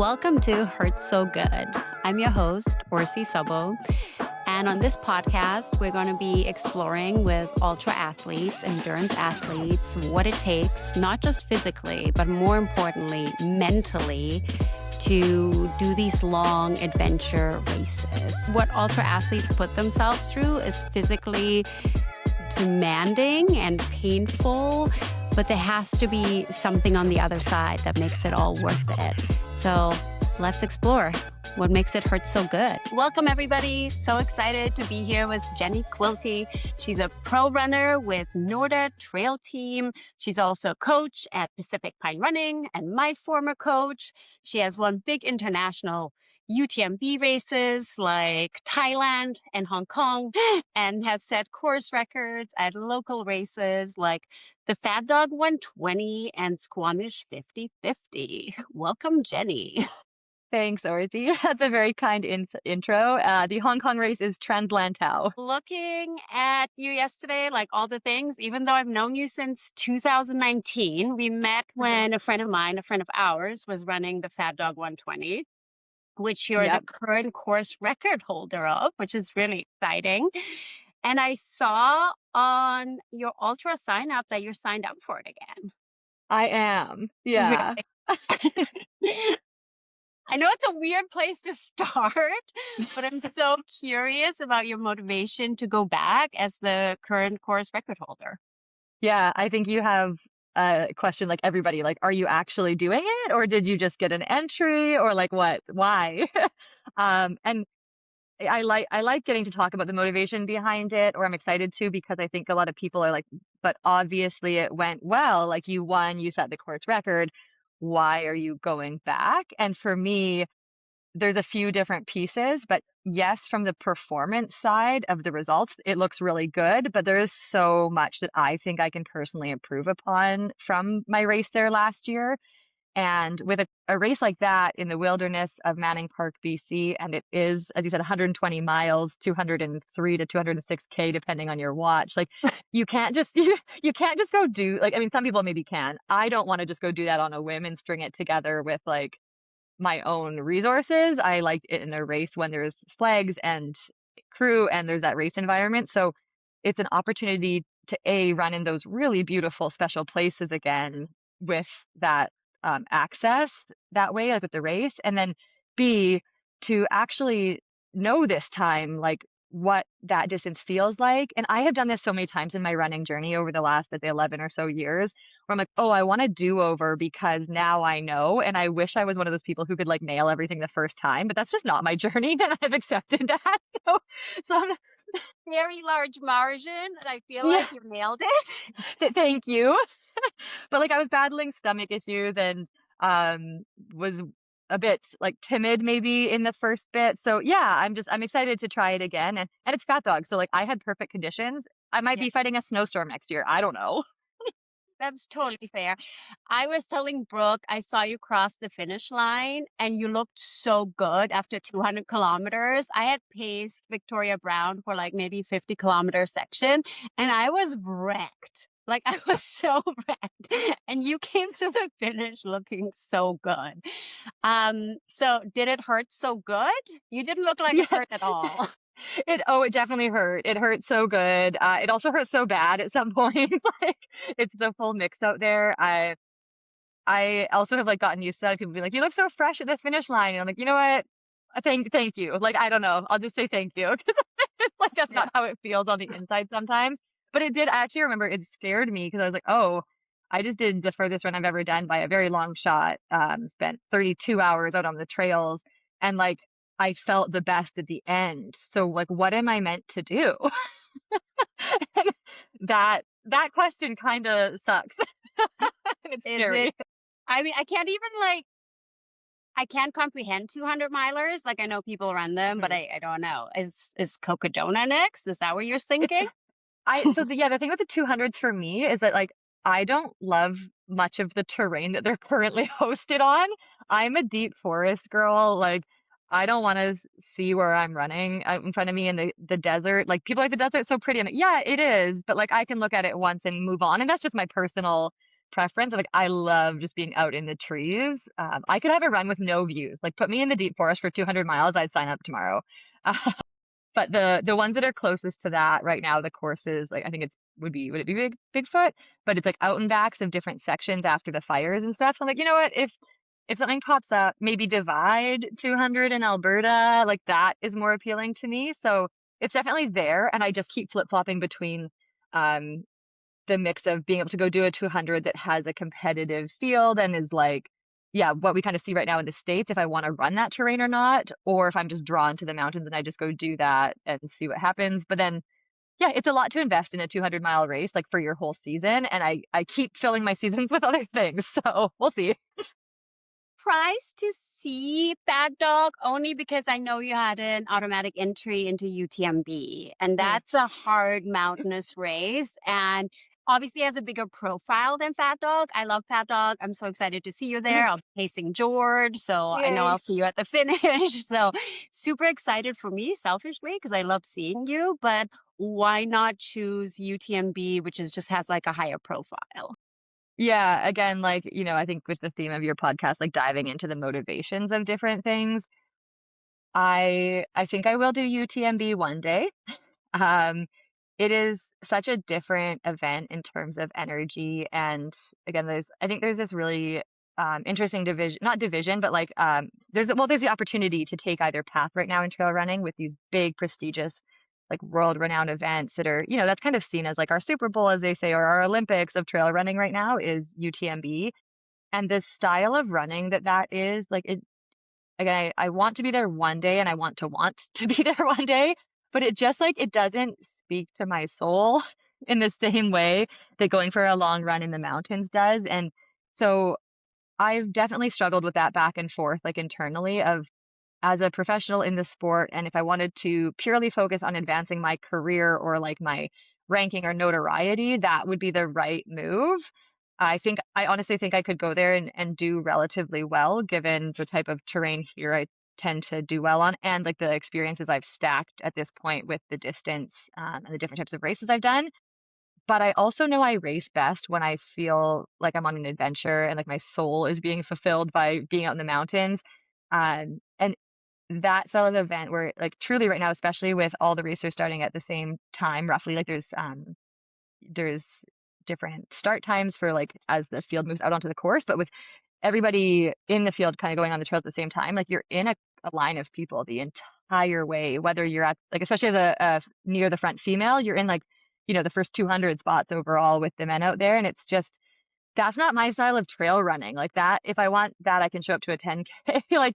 Welcome to Hurts So Good. I'm your host, Orsi Sabo. And on this podcast, we're going to be exploring with ultra athletes, endurance athletes, what it takes, not just physically, but more importantly, mentally, to do these long adventure races. What ultra athletes put themselves through is physically demanding and painful, but there has to be something on the other side that makes it all worth it. So let's explore what makes it hurt so good. Welcome, everybody. So excited to be here with Jenny Quilty. She's a pro runner with Norda Trail Team. She's also a coach at Pacific Pine Running and my former coach. She has won big international UTMB races like Thailand and Hong Kong, and has set course records at local races like the Fat Dog 120 and Squamish 50-50. Welcome, Jenny. Thanks, Orzi. That's a very kind intro. The Hong Kong race is Translantau. Looking at you yesterday, like all the things, even though I've known you since 2019, we met when a friend of ours, was running the Fat Dog 120, which you're the current course record holder of, which is really exciting. And I saw on your ultra sign up that you're signed up for it again. I am. Yeah. I know it's a weird place to start, but I'm so curious about your motivation to go back as the current course record holder. Yeah, I think you have a question like everybody, like, are you actually doing it, or did you just get an entry, or like what? Why? And I like getting to talk about the motivation behind it, or I'm excited to, because I think a lot of people are like, but obviously it went well, like you won, you set the course record. Why are you going back? And for me, there's a few different pieces, but yes, from the performance side of the results, it looks really good, but there is so much that I think I can personally improve upon from my race there last year. And with a race like that in the wilderness of Manning Park, BC, and it is, as you said, 120 miles, 203 to 206K, depending on your watch. Like you can't just you can't just go do, like, I mean, some people maybe can. I don't want to just go do that on a whim and string it together with like my own resources. I like it in a race when there's flags and crew and there's that race environment. So it's an opportunity to run in those really beautiful special places again with that access that way, like with the race, and then B, to actually know this time, like what that distance feels like. And I have done this so many times in my running journey over the last, let's say, 11 or so years, where I'm like, oh, I want a do-over because now I know. And I wish I was one of those people who could like nail everything the first time, but that's just not my journey. And I've accepted that. So I'm very large margin, and I feel like you nailed it. Thank you. But like I was battling stomach issues and was a bit like timid maybe in the first bit. So yeah, I'm excited to try it again. And it's Fat Dog. So like I had perfect conditions. I might be fighting a snowstorm next year. I don't know. That's totally fair. I was telling Brooke, I saw you cross the finish line and you looked so good after 200 kilometers. I had paced Victoria Brown for like maybe 50-kilometer section and I was wrecked. Like I was so wrecked and you came to the finish looking so good. So did it hurt so good? You didn't look like it hurt at all. It definitely hurt. It hurt so good. It also hurt so bad at some point. Like it's the full mix out there. I also have like gotten used to that. People be like, "You look so fresh at the finish line." And I'm like, you know what? Thank you. Like I don't know. I'll just say thank you. Like that's not how it feels on the inside sometimes. But it did actually, remember, it scared me because I was like, oh, I just did the furthest run I've ever done by a very long shot. Spent 32 hours out on the trails, and like I felt the best at the end. So like, what am I meant to do? that question kind of sucks. It's scary. I mean, I can't comprehend 200 milers. Like I know people run them, but I don't know. Is Cocodona next? Is that what you're thinking? The thing with the 200s for me is that like I don't love much of the terrain that they're currently hosted on. I'm a deep forest girl. Like I don't want to see where I'm running in front of me in the desert. Like people like the desert so pretty. I'm like, yeah, it is, but like I can look at it once and move on. And that's just my personal preference. Like I love just being out in the trees. I could have a run with no views. Like put me in the deep forest for 200 miles, I'd sign up tomorrow. But the ones that are closest to that right now, the courses, like I think it's would it be Bigfoot? But it's like out and backs of different sections after the fires and stuff. So I'm like, you know what? If something pops up, maybe Divide 200 in Alberta, like that is more appealing to me. So it's definitely there, and I just keep flip-flopping between um the mix of being able to go do a 200 that has a competitive field and is like, yeah, what we kind of see right now in the States, if I want to run that terrain or not, or if I'm just drawn to the mountains and I just go do that and see what happens. But then, yeah, it's a lot to invest in a 200-mile race, like for your whole season. And I keep filling my seasons with other things. So we'll see. Surprised to see Bad Dog only because I know you had an automatic entry into UTMB, and Mm. that's a hard mountainous race. And obviously has a bigger profile than Fat Dog. I love Fat Dog. I'm so excited to see you there. I'll be pacing George, so I know Yay. I'll see you at the finish. So super excited for me, selfishly, because I love seeing you. But why not choose UTMB, which is just has like a higher profile? Yeah, again, like, I think with the theme of your podcast, like diving into the motivations of different things, I think I will do UTMB one day. Um, it is such a different event in terms of energy. And again, I think there's this really interesting division, not division, but like there's the opportunity to take either path right now in trail running with these big, prestigious, like world renowned events that are, that's kind of seen as like our Super Bowl, as they say, or our Olympics of trail running right now is UTMB. And the style of running that is, like, again, I want to be there one day and I want to be there one day, but it just like it doesn't speak to my soul in the same way that going for a long run in the mountains does. And so I've definitely struggled with that back and forth, like internally, of as a professional in the sport, and if I wanted to purely focus on advancing my career or like my ranking or notoriety, that would be the right move. I honestly think I could go there and do relatively well given the type of terrain here I tend to do well on, and like the experiences I've stacked at this point with the distance and the different types of races I've done. But I also know I race best when I feel like I'm on an adventure and like my soul is being fulfilled by being out in the mountains. And that style of event where like truly right now, especially with all the racers starting at the same time, roughly, like there's different start times for like as the field moves out onto the course, but with everybody in the field kind of going on the trail at the same time, like you're in a line of people the entire way, whether you're at like, especially as a near the front female, you're in like, the first 200 spots overall with the men out there. And it's just, that's not my style of trail running. Like that, if I want that, I can show up to a 10K. Like,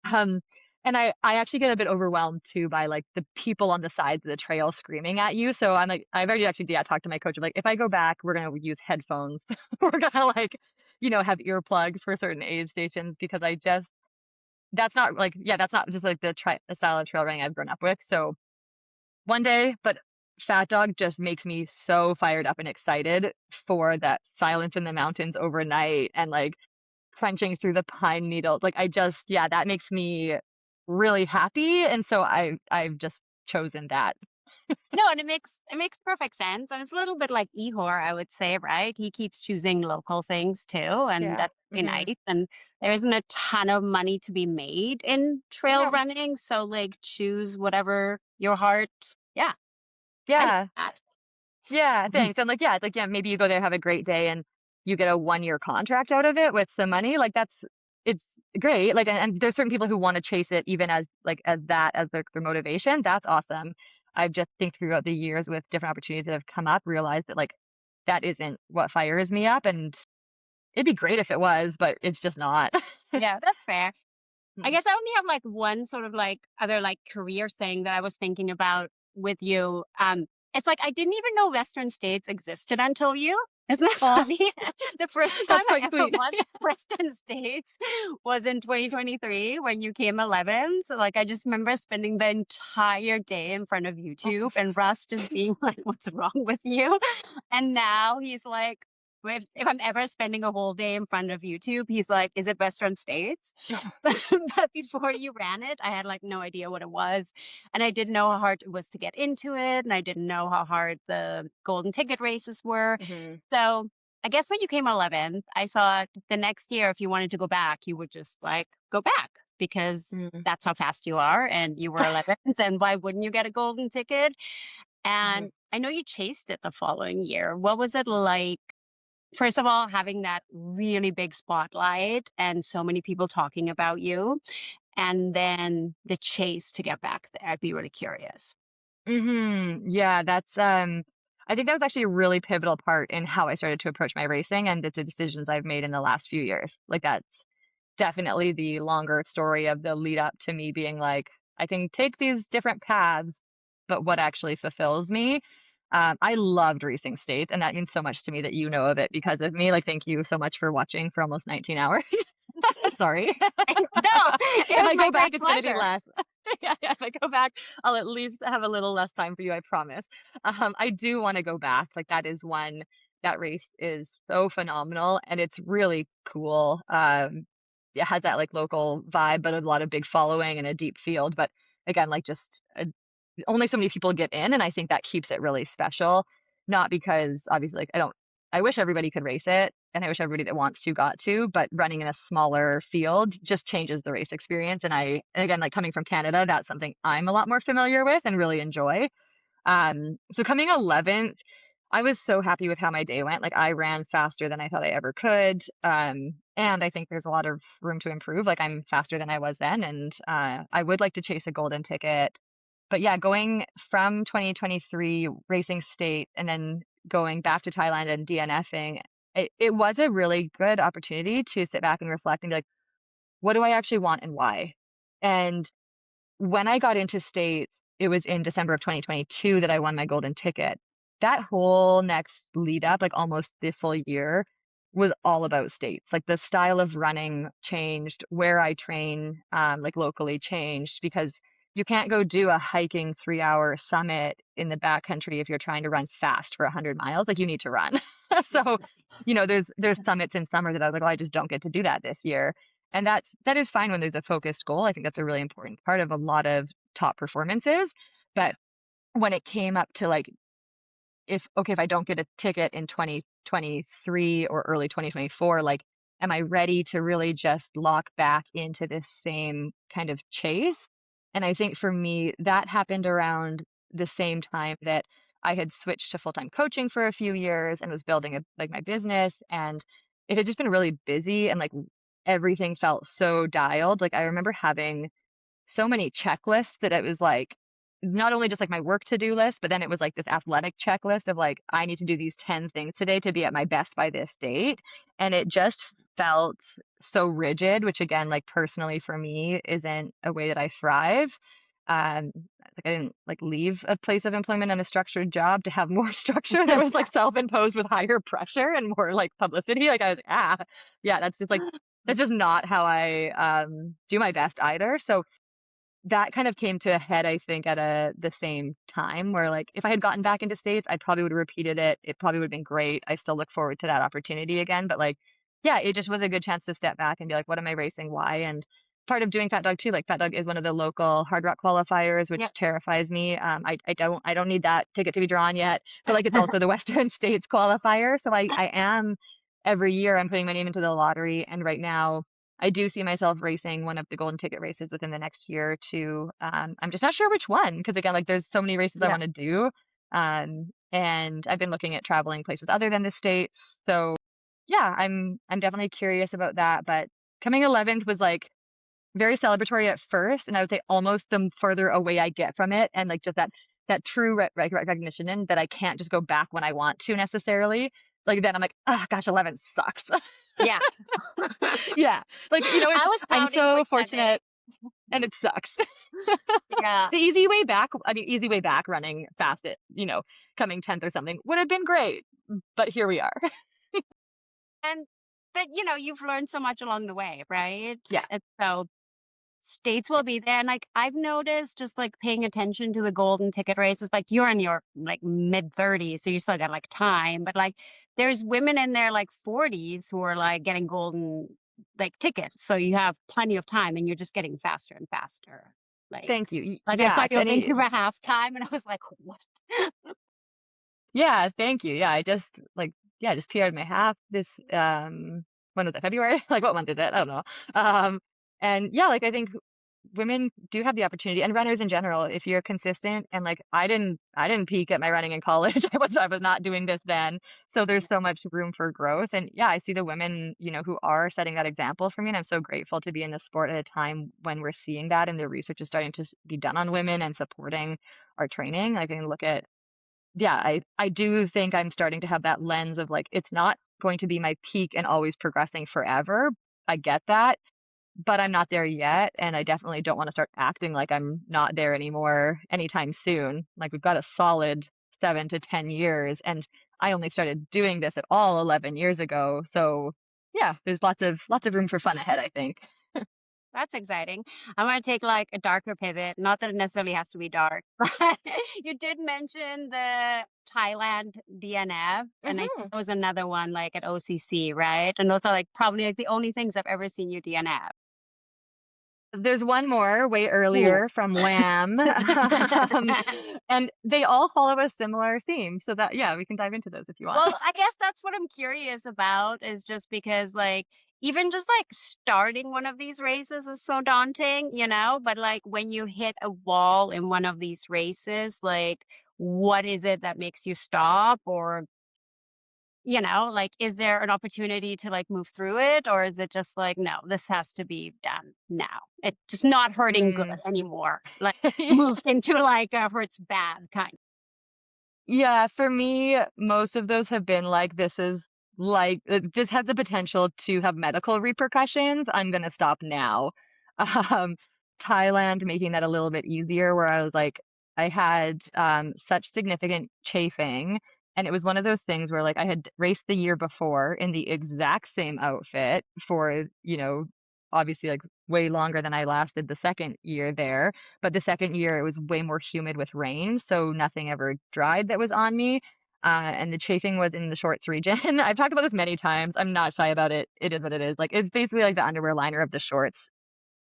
um, and I actually get a bit overwhelmed too by like the people on the sides of the trail screaming at you. So I'm like, I've already actually, yeah, talked to my coach. I'm like, if I go back, we're gonna use headphones. We're gonna like, have earplugs for certain aid stations because I just that's not like, yeah, that's not just like the style of trail running I've grown up with. So one day, but Fat Dog just makes me so fired up and excited for that silence in the mountains overnight and like crunching through the pine needles. Like I just, yeah, that makes me really happy. And so I've just chosen that. No, and it makes perfect sense. And it's a little bit like Ihor, I would say, right? He keeps choosing local things too, and Yeah. that's really Hmm. nice. And there isn't a ton of money to be made in trail No. running. So like choose whatever your heart. Yeah, I like Yeah. that. Yeah. Mhm. Thanks. And like, yeah, like, yeah, maybe you go there, have a great day and you get a 1 year contract out of it with some money. Like it's great. Like, and there's certain people who want to chase it even as like, as that, as their motivation. That's awesome. I've just think throughout the years with different opportunities that have come up, realized that like, that isn't what fires me up. And it'd be great if it was, but it's just not. Yeah, that's fair. I Mm. guess I only have like one sort of like other like career thing that I was thinking about with you. It's like I didn't even know Western states existed until you. Isn't that Oh, funny? The first time that's I quite ever sweet. watched Western States was in 2023 when you came 11. So like I just remember spending the entire day in front of YouTube and Russ just being like, "What's wrong with you?" And now he's like, if I'm ever spending a whole day in front of YouTube, he's like, "Is it Western States?" But before you ran it, I had like no idea what it was. And I didn't know how hard it was to get into it. And I didn't know how hard the golden ticket races were. Mhm. So I guess when you came 11th, I saw the next year, if you wanted to go back, you would just like go back because Mm. that's how fast you are. And you were 11th. And why wouldn't you get a golden ticket? Mhm. And I know you chased it the following year. What was it like? First of all, having that really big spotlight and so many people talking about you, and then the chase to get back there. I'd be really curious. Yeah, that's I think that was actually a really pivotal part in how I started to approach my racing and the decisions I've made in the last few years. Like that's definitely the longer story of the lead up to me being like, I can take these different paths, but what actually fulfills me? I loved racing states, and that means so much to me that you know of it because of me. Like, thank you so much for watching for almost 19 hours. Sorry. No, it If was I my go back, great it's gonna be pleasure. less. Yeah, if I go back, I'll at least have a little less time for you, I promise. I do wanna go back, like, that is one that race is so phenomenal, and it's really cool. It has that, like, local vibe, but a lot of big following and a deep field, but again, like, just, only so many people get in, and I think that keeps it really special. Not because obviously, like, I wish everybody could race it, and I wish everybody that wants to got to, but running in a smaller field just changes the race experience. And again, like coming from Canada, that's something I'm a lot more familiar with and really enjoy. So coming 11th, I was so happy with how my day went. Like I ran faster than I thought I ever could. And I think there's a lot of room to improve. Like I'm faster than I was then. And I would like to chase a golden ticket. But yeah, going from 2023 racing state and then going back to Thailand and DNFing, it was a really good opportunity to sit back and reflect and be like, what do I actually want and why? And when I got into states, it was in December of 2022 that I won my golden ticket. That whole next lead up, like almost the full year, was all about states. Like the style of running changed, where I train, like locally changed because you can't go do a hiking 3-hour summit in the backcountry if you're trying to run fast for 100 miles. Like you need to run. So, there's summits in summer that I was like, oh, I just don't get to do that this year. And that is fine when there's a focused goal. I think that's a really important part of a lot of top performances. But when it came up to like if I don't get a ticket in 2023 or early 2024, like am I ready to really just lock back into this same kind of chase? And I think for me that happened around the same time that I had switched to full-time coaching for a few years and was building like my business, and it had just been really busy and like everything felt so dialed. Like I remember having so many checklists that it was like not only just like my work to-do list, but then it was like this athletic checklist of like, I need to do these 10 things today to be at my best by this date. And it just felt so rigid, which again, like personally for me, isn't a way that I thrive. Like I didn't like leave a place of employment and a structured job to have more structure that was like self-imposed with higher pressure and more like publicity. Like I was, yeah, that's just not how I do my best either. So that kind of came to a head, I think, at the same time where, like, if I had gotten back into states, I probably would have repeated it. It probably would have been great. I still look forward to that opportunity again. But like, yeah, it just was a good chance to step back and be like, what am I racing? Why? And part of doing Fat Dog too, like Fat Dog is one of the local Hard Rock qualifiers, Yep. which terrifies me. I don't need that ticket to be drawn yet. But like, it's also the Western States qualifier. So I am every year I'm putting my name into the lottery, and right now I do see myself racing one of the golden ticket races within the next year or two. I'm just not sure which one because again, like there's so many races I Yeah. want to do. And I've been looking at traveling places other than the States. So yeah, I'm definitely curious about that. But coming 11th was like very celebratory at first, and I would say almost the further away I get from it, and like just that true recognition in that I can't just go back when I want to necessarily. Like then I'm like, oh gosh, 11 sucks. Yeah. Yeah. Like, I was I'm counting so pretending. fortunate and it sucks. Yeah. The easy way back, I mean, easy way back running fast at, coming 10th or something would have been great. But here we are. And but you've learned so much along the way, right? Yeah. And so states Yeah. will be there. And like I've noticed just like paying attention to the golden ticket races, like you're in your like mid 30s, so you still got like time. But like there's women in their like 40s who are like getting golden like tickets. So you have plenty of time and you're just getting faster and faster. Like Thank you. like I saw Yeah. you in Vancouver halftime and I was like, what? Yeah. Thank you. Yeah. I just like, yeah, just PR'd my half this when was it? February? Like what month is it? I don't know. Um and yeah, like I think women do have the opportunity, and runners in general, if you're consistent. And like I didn't peak at my running in college. I was not doing this then. So there's Yeah. so much room for growth. And yeah, I see the women, who are setting that example for me, and I'm so grateful to be in the sport at a time when we're seeing that and the research is starting to be done on women and supporting our training. I can look at, yeah, I do think I'm starting to have that lens of like it's not going to be my peak and always progressing forever. I get that, but I'm not there yet, and I definitely don't wanna start acting like I'm not there anymore anytime soon. Like, we've got a solid 7 to 10 years, and I only started doing this at all 11 years ago, so, yeah, there's lots of room for fun ahead, I think. That's exciting. I want to take like a darker pivot. Not that it necessarily has to be dark, but you did mention the Thailand DNF, and I think Mhm. there was another one like at OCC, right? And those are like probably like the only things I've ever seen you DNF. There's one more way Ooh. earlier from Wham, and they all follow a similar theme, so that yeah, we can dive into those if you want. Well, I guess that's what I'm curious about is just because like even just like starting one of these races is so daunting, but like when you hit a wall in one of these races, like what is it that makes you stop or like is there an opportunity to like move through it or is it just like no, this has to be done now. It's not hurting good Mm. anymore. Like moved into like a hurts bad kind. Yeah, for me, most of those have been like, this has the potential to have medical repercussions. I'm gonna stop now. Um, Thailand making that a little bit easier, where I was like, I had such significant chafing, and it was one of those things where like I had raced the year before in the exact same outfit for, obviously like way longer than I lasted the second year there. But the second year, it was way more humid with rain, so nothing ever dried that was on me. And the chafing was in the shorts region. I've talked about this many times. I'm not shy about it. It is what it is. Like it's basically like the underwear liner of the shorts,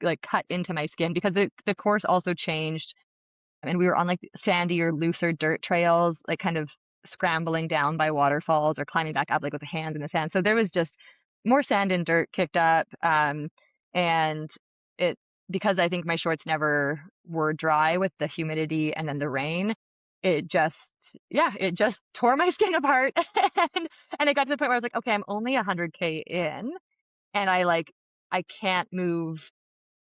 like cut into my skin because the course also changed, and we were on like sandier, looser dirt trails, like kind of scrambling down by waterfalls or climbing back up like with a hand in the sand. So there was just more sand and dirt kicked up. And it because I think my shorts never were dry with the humidity and then the rain, it just yeah, it just tore my skin apart. And it got to the point where I was like, okay, I'm only 100K in, and I can't move.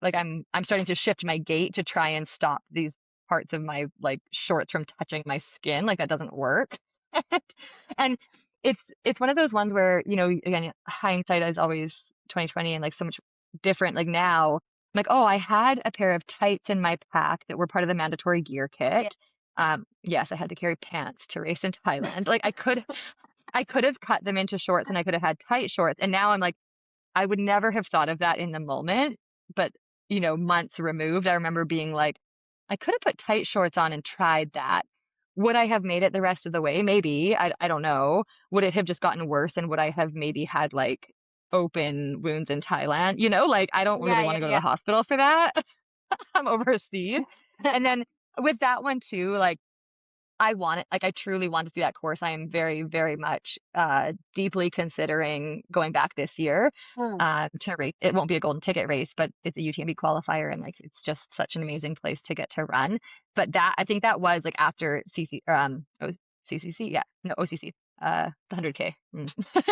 Like, I'm starting to shift my gait to try and stop these parts of my, like, shorts from touching my skin, like, that doesn't work. And it's one of those ones where, again, hindsight is always 2020 and, like, so much different, like, now, I'm like, "Oh, I had a pair of tights in my pack that were part of the mandatory gear Yeah. kit." Yes, I had to carry pants to race in Thailand. Like, I could have cut them into shorts and I could have had tight shorts, and now I'm like, I would never have thought of that in the moment, but, months removed, I remember being like, "I could have put tight shorts on and tried that." Would I have made it the rest of the way? Maybe. I don't know. Would it have just gotten worse, and would I have maybe had, like, open wounds in Thailand? Like, I don't Yeah, really yeah, wanna go to yeah. the hospital for that. I'm overseas. And then with that one too, like I truly want to see that course. I am very, very much, deeply considering going back this year, Mm. to race. It won't be a golden ticket race, but it's a UTMB qualifier, and, like, it's just such an amazing place to get to run. But I think that was, like, after CCC, yeah, no, OCC, the 100K.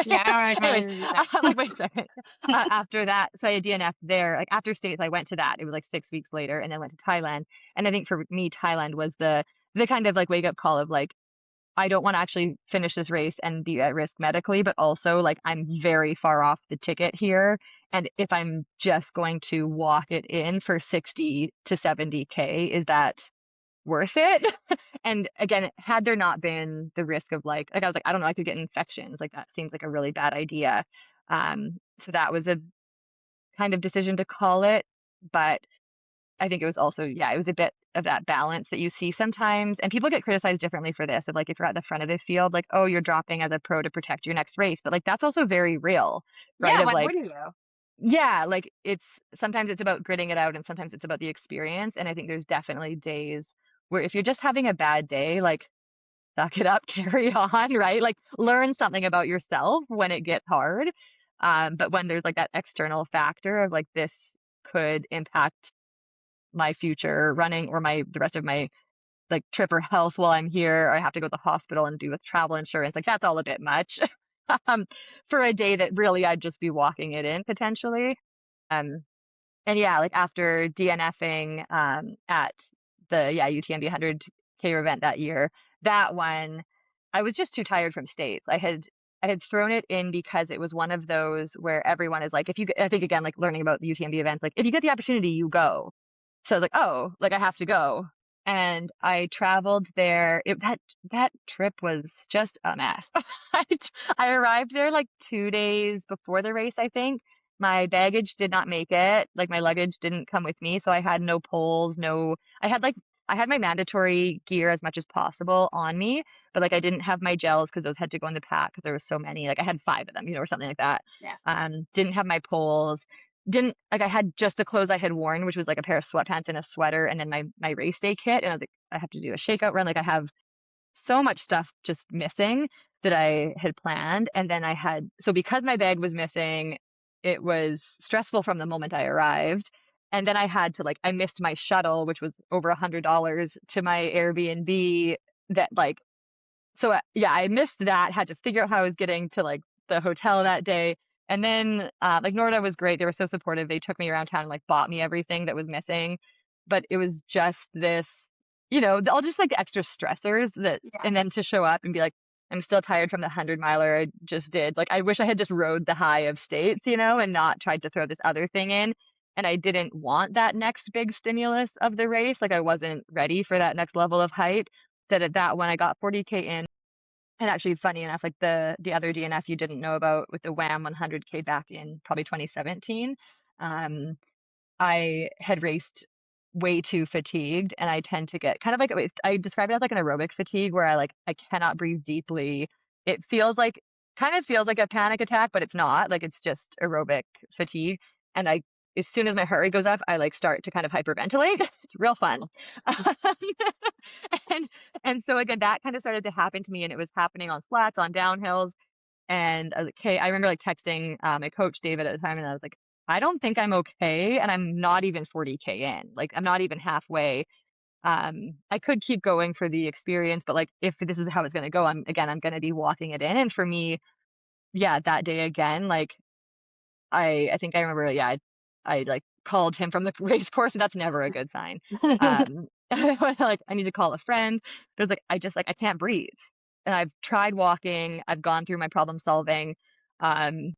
Yeah, all right, Anyways, right. I'm like, "Wait a second." After that, so I DNF'd there. Like, after States, I went to that. It was, like, 6 weeks later, and then went to Thailand. And I think for me, Thailand was the kind of like wake up call of like, I don't want to actually finish this race and be at risk medically, but also like I'm very far off the ticket here. And if I'm just going to walk it in for 60 to 70K, is that worth it? And again, had there not been the risk of like I was like, I don't know, I could get infections. Like that seems like a really bad idea. So that was a kind of decision to call it. But I think it was also, yeah, it was a bit of that balance that you see sometimes. And people get criticized differently for this of like if you're at the front of the field, like, oh, you're dropping as a pro to protect your next race. But like that's also very real, right? Yeah, Of why like, wouldn't you? yeah, like it's sometimes it's about gritting it out and sometimes it's about the experience. And I think there's definitely days where if you're just having a bad day, like suck it up, carry on, right? Like learn something about yourself when it gets hard. But when there's like that external factor of like this could impact my future running or the rest of my like trip or health while I'm here, or I have to go to the hospital and do with travel insurance, like that's all a bit much. um, for a day that really I'd just be walking it in potentially. Um, and yeah, like after DNFing at the UTMB 100K event that year, that one I was just too tired from states. I had thrown it in because it was one of those where everyone is like, if you, I think again, like learning about the UTMB events, like if you get the opportunity, you go. So I was like, oh, like I have to go. And I traveled there. That trip was just a mess. I, I arrived there like 2 days before the race, I think. My baggage did not make it. Like my luggage didn't come with me, so I had no poles, no. I had my mandatory gear as much as possible on me, but like I didn't have my gels because those had to go in the pack because there was so many. Like I had 5 of them, or something like that. Yeah. Didn't have my poles, didn't like I had just the clothes I had worn, which was like a pair of sweatpants and a sweater, and then my race day kit. And I was like, I have to do a shakeout run. Like I have so much stuff just missing that I had planned. And then so because my bag was missing, it was stressful from the moment I arrived. And then I had to I missed my shuttle, which was over $100 to my Airbnb that so yeah, I missed that, had to figure out how I was getting to the hotel that day. And then Norda was great. They were so supportive. They took me around town and bought me everything that was missing. But it was just this, all just the extra stressors that, Yeah. and then to show up and be like, I'm still tired from the 100 miler I just did. Like, I wish I had just rode the high of states, and not tried to throw this other thing in. And I didn't want that next big stimulus of the race. Like, I wasn't ready for that next level of hype. That at that when I got 40K in, and actually, funny enough, the other DNF you didn't know about with the Wham 100K back in probably 2017, um, I had raced way too fatigued, and I tend to get kind of I describe it as an aerobic fatigue where I cannot breathe deeply. It kind of feels like a panic attack, but it's not. Like it's just aerobic fatigue, and as soon as my heart rate goes up, I start to kind of hyperventilate. It's real fun. and and so again, that kind of started to happen to me, and it was happening on flats, on downhills. And I was like, "Okay," I remember texting my coach David at the time, and I was like, "I don't think I'm okay, and I'm not even 40K in. Like, I'm not even halfway. I could keep going for the experience, but if this is how it's gonna go, I'm gonna be walking it in." And for me, yeah, that day again, I think I remember, yeah, I called him from the race course, and that's never a good sign. I need to call a friend. But it was I can't breathe. And I've tried walking, I've gone through my problem solving, um,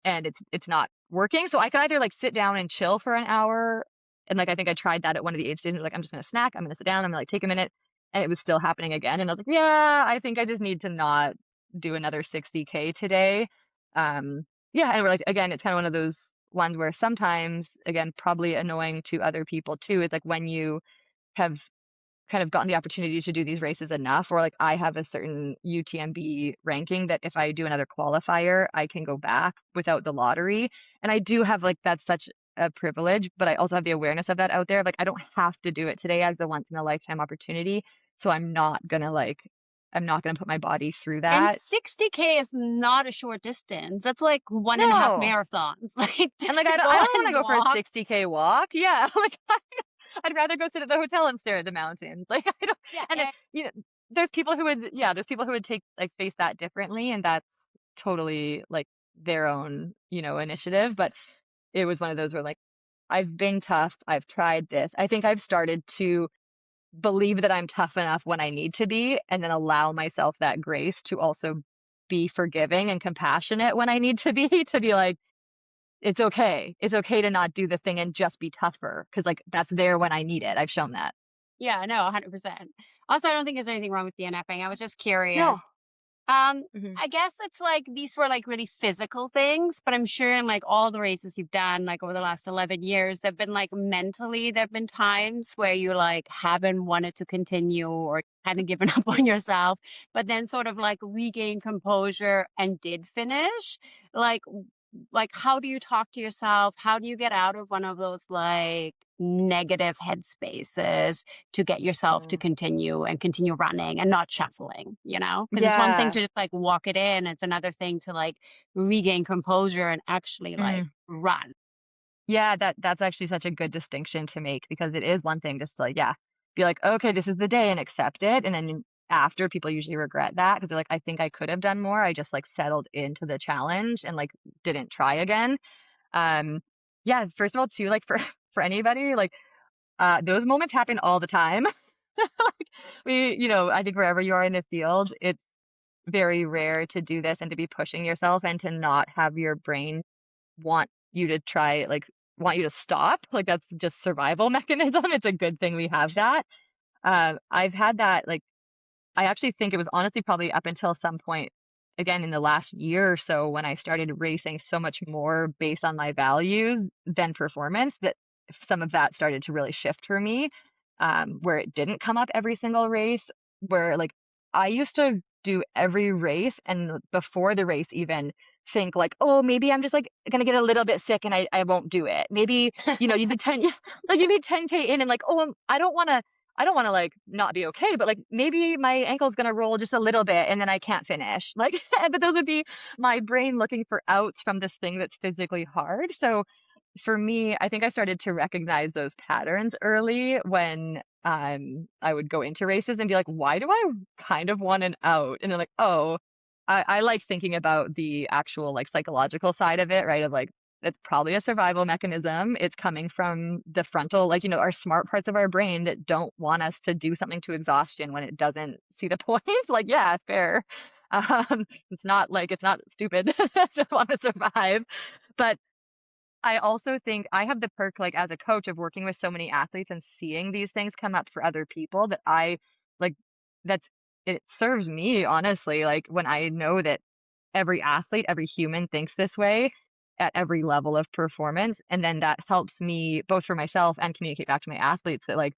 and it's not working. So I could either sit down and chill for an hour, and I think I tried that at one of the aid stations. I'm just gonna snack, I'm gonna sit down, I'm gonna take a minute, and it was still happening again. And I was like, yeah, I think I just need to not do another 60K today. Yeah, and we're again, it's kind of one of those ones where sometimes, again, probably annoying to other people too. It's when you have kind of gotten the opportunity to do these races enough, or I have a certain UTMB ranking that if I do another qualifier, I can go back without the lottery. And I do have that's such a privilege, but I also have the awareness of that out there. I don't have to do it today as the once in a lifetime opportunity. So I'm not gonna put my body through And that. 60K is not a short distance. That's like one and a half No. marathons. And Just to I go don't want to and go for a walk. 60K walk. Yeah. I'd rather go sit at the hotel and stare at the mountains. I don't, Yeah. and there's people who would, yeah, there's people who would take face that differently, and that's totally their own, initiative. But it was one of those where I've been tough, I've tried this. I think I've started to believe that I'm tough enough when I need to be, and then allow myself that grace to also be forgiving and compassionate when I need to be, to be it's okay. It's okay to not do the thing and just be tougher because that's there when I need it. I've shown that. Yeah, no, 100%. Also, I don't think there's anything wrong with DNFing. I was just No. curious. Mhm. I guess it's these were really physical things, but I'm sure in all the races you've done over the last 11 years, there've been mentally there've been times where you haven't wanted to continue or kind of given up on yourself, but then sort of regain composure and did finish. Like how do you talk to yourself? How do you get out of one of those negative headspaces to get yourself to Mm. continue running and not shuffling, you know? Because it's one thing Yeah. to just like walk it in, it's another thing to like regain composure and actually like Mm. run. Yeah, that's actually such a good distinction to make because it is one thing just to like, yeah, be like, okay, this is the day and accept it. And then after people usually regret that because they're like, I think I could have done more. I just like settled into the challenge and like didn't try again. Um, yeah, first of all, too, like for for anybody, like those moments happen all the time. Like I think wherever you are in the field, it's very rare to do this and to be pushing yourself and to not have your brain want you to try, like, want you to stop. Like, that's just survival mechanism. It's a good thing we have that. I've had that, like, I actually think it was honestly probably up until some point, again, in the last year or so when I started racing so much more based on my values than performance, that some of that started to really shift for me, where it didn't come up every single race, where like I used to do every race and before the race even think like, oh, maybe I'm just like gonna get a little bit sick and I won't do it. Maybe, you'd be 10 like you'd be 10K in and like, oh, I don't wanna, like, not be okay, but, like, maybe my ankle's gonna roll just a little bit and then I can't finish. Like, but those would be my brain looking for outs from this thing that's physically hard. So, for me, I think I started to recognize those patterns early when, I would go into races and be like, "Why do I kind of want an out?" And they're like, "Oh," I like thinking about the actual, like, psychological side of it, right? Of, like, it's probably a survival mechanism. It's coming from the frontal, like, our smart parts of our brain that don't want us to do something to exhaustion when it doesn't see the point. Like, yeah, fair. It's not stupid to want to survive. But I also think I have the perk, like, as a coach of working with so many athletes and seeing these things come up for other people that I like, that's it serves me, honestly, like, when I know that every athlete, every human thinks this way at every level of performance, and then that helps me both for myself and communicate back to my athletes that, like,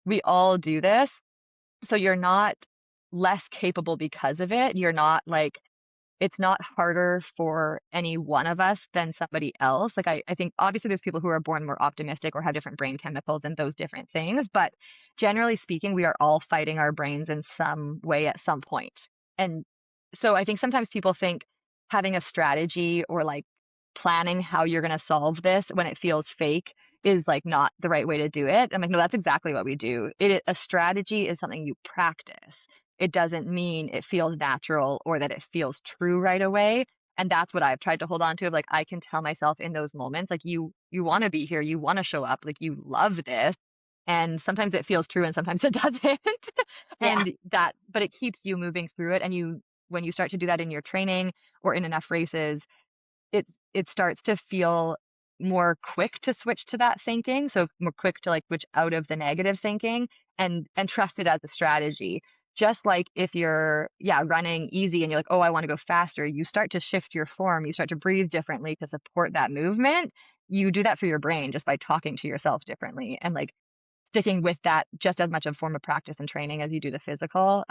we all do this, so you're not less capable because of it. You're not, like, it's not harder for any one of us than somebody else. Like, I think obviously there's people who are born more optimistic or have different brain chemicals and those different things, but generally speaking, we are all fighting our brains in some way at some point. And so I think sometimes people think having a strategy or like planning how you're going to solve this when it feels fake is like not the right way to do it. I'm like, no, that's exactly what we do. A strategy is something you practice. It doesn't mean it feels natural or that it feels true right away. And that's what I've tried to hold on to of like I can tell myself in those moments, like you want to be here, you want to show up, like you love this. And sometimes it feels true and sometimes it doesn't. Yeah. But it keeps you moving through it. And when you start to do that in your training or in enough races, it starts to feel more quick to switch to that thinking, so more quick to, like, switch out of the negative thinking and trust it as a strategy. Just like if you're, yeah, running easy and you're like, "Oh, I wanna go faster," you start to shift your form, you start to breathe differently to support that movement. You do that for your brain just by talking to yourself differently and, like, sticking with that just as much a form of practice and training as you do the physical,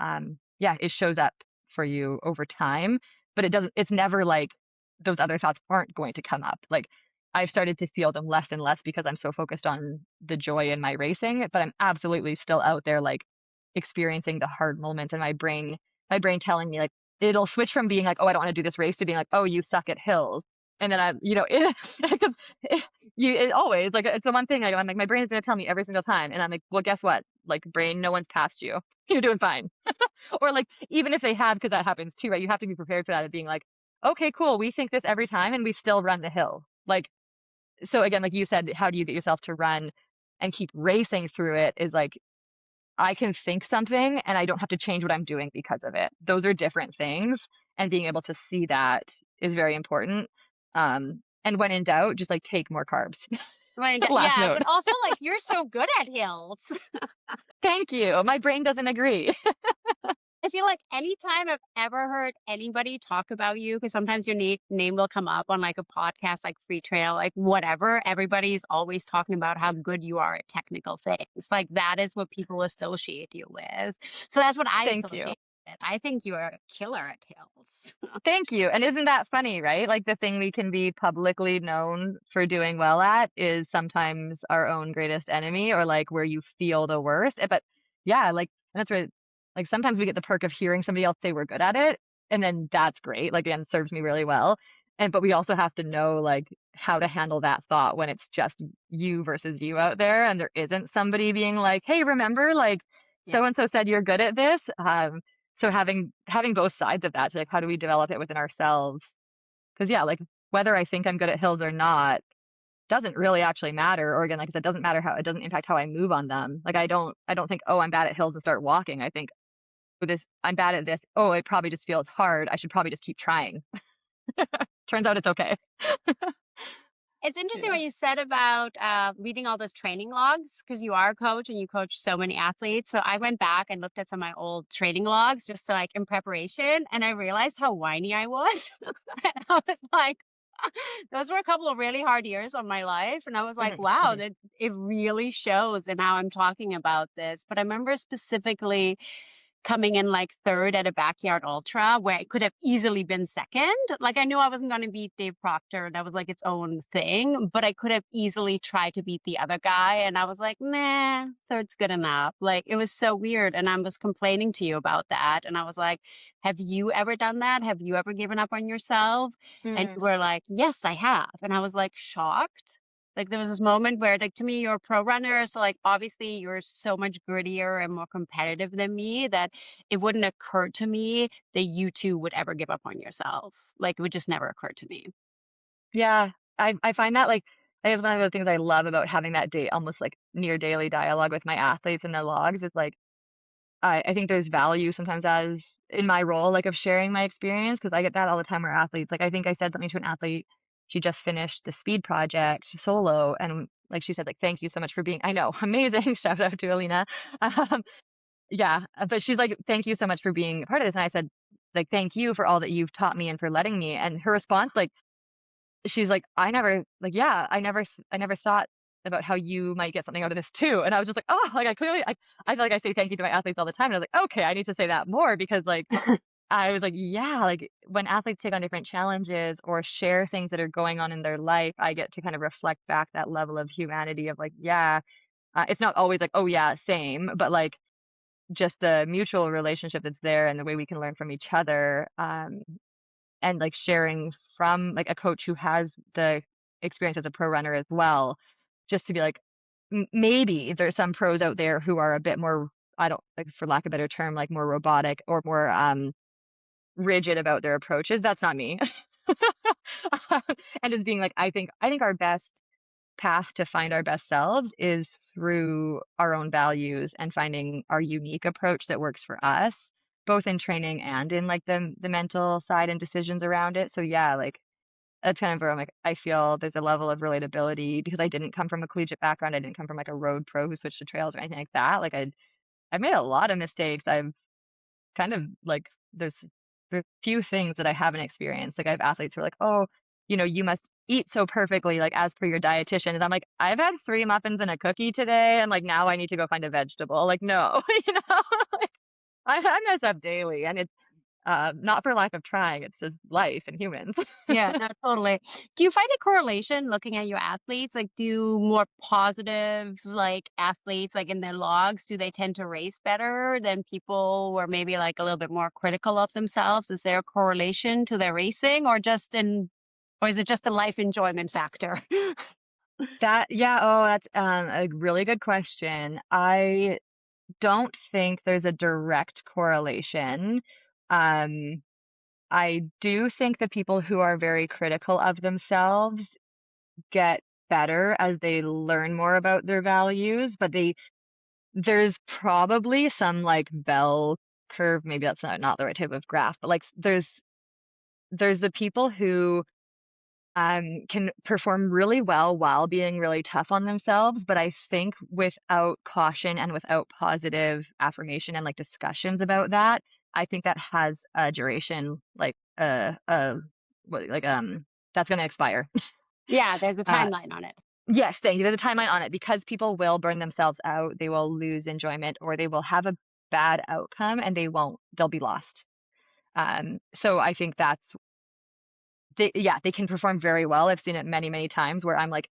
yeah, it shows up for you over time, but it's never like those other thoughts aren't going to come up. Like, I've started to feel them less and less because I'm so focused on the joy in my racing, but I'm absolutely still out there, like, experiencing the hard moments and my brain telling me, like, it'll switch from being like, "Oh, I don't wanna do this race," to being like, "Oh, you suck at hills." And then it 'cause it always like, it's the one thing I'm like, my brain is gonna tell me every single time, and I'm like, "Well, guess what? Like, brain, no one's passed you. You're doing fine." Or, like, even if they have, because that happens too, right? You have to be prepared for that of being like, "Okay, cool, we think this every time, and we still run the hill." Like, so again, like you said, how do you get yourself to run and keep racing through it is like, I can think something, and I don't have to change what I'm doing because of it. Those are different things, and being able to see that is very important. And when in doubt, just, like, take more carbs. Last Yeah, note. but also like you're so good at hills. Thank you. My brain doesn't agree. I feel like anytime I've ever heard anybody talk about you, because sometimes your name will come up on like a podcast, like Free Trail, like whatever, everybody's always talking about how good you are at technical things. Like that is what people associate you with. So that's what I Thank you. associate. it. I think you're a killer at hills. Thank you. And isn't that funny, right? Like the thing we can be publicly known for doing well at is sometimes our own greatest enemy or like where you feel the worst. But yeah, like and that's where like sometimes we get the perk of hearing somebody else say we're good at it. And then that's great. Like again, serves me really well. And but we also have to know like how to handle that thought when it's just you versus you out there and there isn't somebody being like, hey, remember, like Yeah. so and so said you're good at this. So having both sides of that, to like how do we develop it within ourselves? Because yeah, like whether I think I'm good at hills or not doesn't really actually matter. Or again, like I said, doesn't matter how it doesn't impact how I move on them. Like I don't think, oh, I'm bad at hills and start walking. I think with this, I'm bad at this. Oh, it probably just feels hard. I should probably just keep trying. Turns out it's okay. It's interesting Yeah. what you said about reading all those training logs because you are a coach and you coach so many athletes. So I went back and looked at some of my old training logs just to like in preparation, and I realized how whiny I was. And I was like, those were a couple of really hard years of my life, and I was like, Mhm, wow, mhm. that it really shows in how I'm talking about this. But I remember specifically coming in like third at a backyard ultra where it could have easily been second. Like I knew I wasn't going to beat Dave Proctor. That was like its own thing, but I could have easily tried to beat the other guy. And I was like, nah, third's good enough. Like it was so weird. And I was complaining to you about that. And I was like, have you ever done that? Have you ever given up on yourself? And you Mm. were like, yes, I have. And I was like shocked. Like there was this moment where like to me you're a pro runner, so like obviously you're so much grittier and more competitive than me that it wouldn't occur to me that you two would ever give up on yourself. Like, it would just never occur to me. Yeah, I find that like I guess one of the things I love about having that day almost like near daily dialogue with my athletes and their logs is like I think there's value sometimes as in my role, like, of sharing my experience because I get that all the time where athletes like, I think I said something to an athlete, she just finished the speed project solo, and, like, she said, like, "Thank you so much for being" I know, amazing, shout out to Alina. Um, yeah, but she's like, "Thank you so much for being a part of this," and I said, like, "Thank you for all that you've taught me and for letting me," and her response, like, she's like, "I never" like, "Yeah, I never thought about how you might get something out of this too." And I was just like, "Oh," like, I feel like I say thank you to my athletes all the time, and I was like, "Okay, I need to say that more," because, like, I was like, "Yeah," like, when athletes take on different challenges or share things that are going on in their life, I get to kind of reflect back that level of humanity of like, yeah, it's not always like, "Oh, yeah, same," but, like, just the mutual relationship that's there and the way we can learn from each other, and like sharing from like a coach who has the experience as a pro runner as well, just to be like, maybe there's some pros out there who are a bit more, I don't like for lack of a better term, like more robotic or more rigid about their approaches. That's not me. And just being like, I think our best path to find our best selves is through our own values and finding our unique approach that works for us, both in training and in like the mental side and decisions around it. So yeah, like that's kind of where I'm like, I feel there's a level of relatability because I didn't come from a collegiate background. I didn't come from like a road pro who switched to trails or anything like that. Like I've made a lot of mistakes. I've kind of like there's few things that I haven't experienced. Like I have athletes who are like, "Oh, you must eat so perfectly, like as per your dietitian." And I'm like, "I've had 3 muffins and a cookie today, and like now I need to go find a vegetable." Like, no, like I mess up daily, and it's not for lack of trying. It's just life and humans. Yeah, no, totally. Do you find a correlation looking at your athletes? Like, do more positive, like athletes, like in their logs, do they tend to race better than people who are maybe like a little bit more critical of themselves? Is there a correlation to their racing, or is it just a life enjoyment factor? That yeah, oh, that's a really good question. I don't think there's a direct correlation. Um, I do think that people who are very critical of themselves get better as they learn more about their values, but there's probably some like bell curve, maybe that's not the right type of graph, but like there's the people who can perform really well while being really tough on themselves, but I think without caution and without positive affirmation and like discussions about that, I think that has a duration like what like that's gonna expire. Yeah, there's a Uh timeline on it. yes, thank you. There's a timeline on it because people will burn themselves out, they will lose enjoyment, or they will have a bad outcome and they'll be lost. So I think that's yeah, they can perform very well. I've seen it many, many times where I'm like,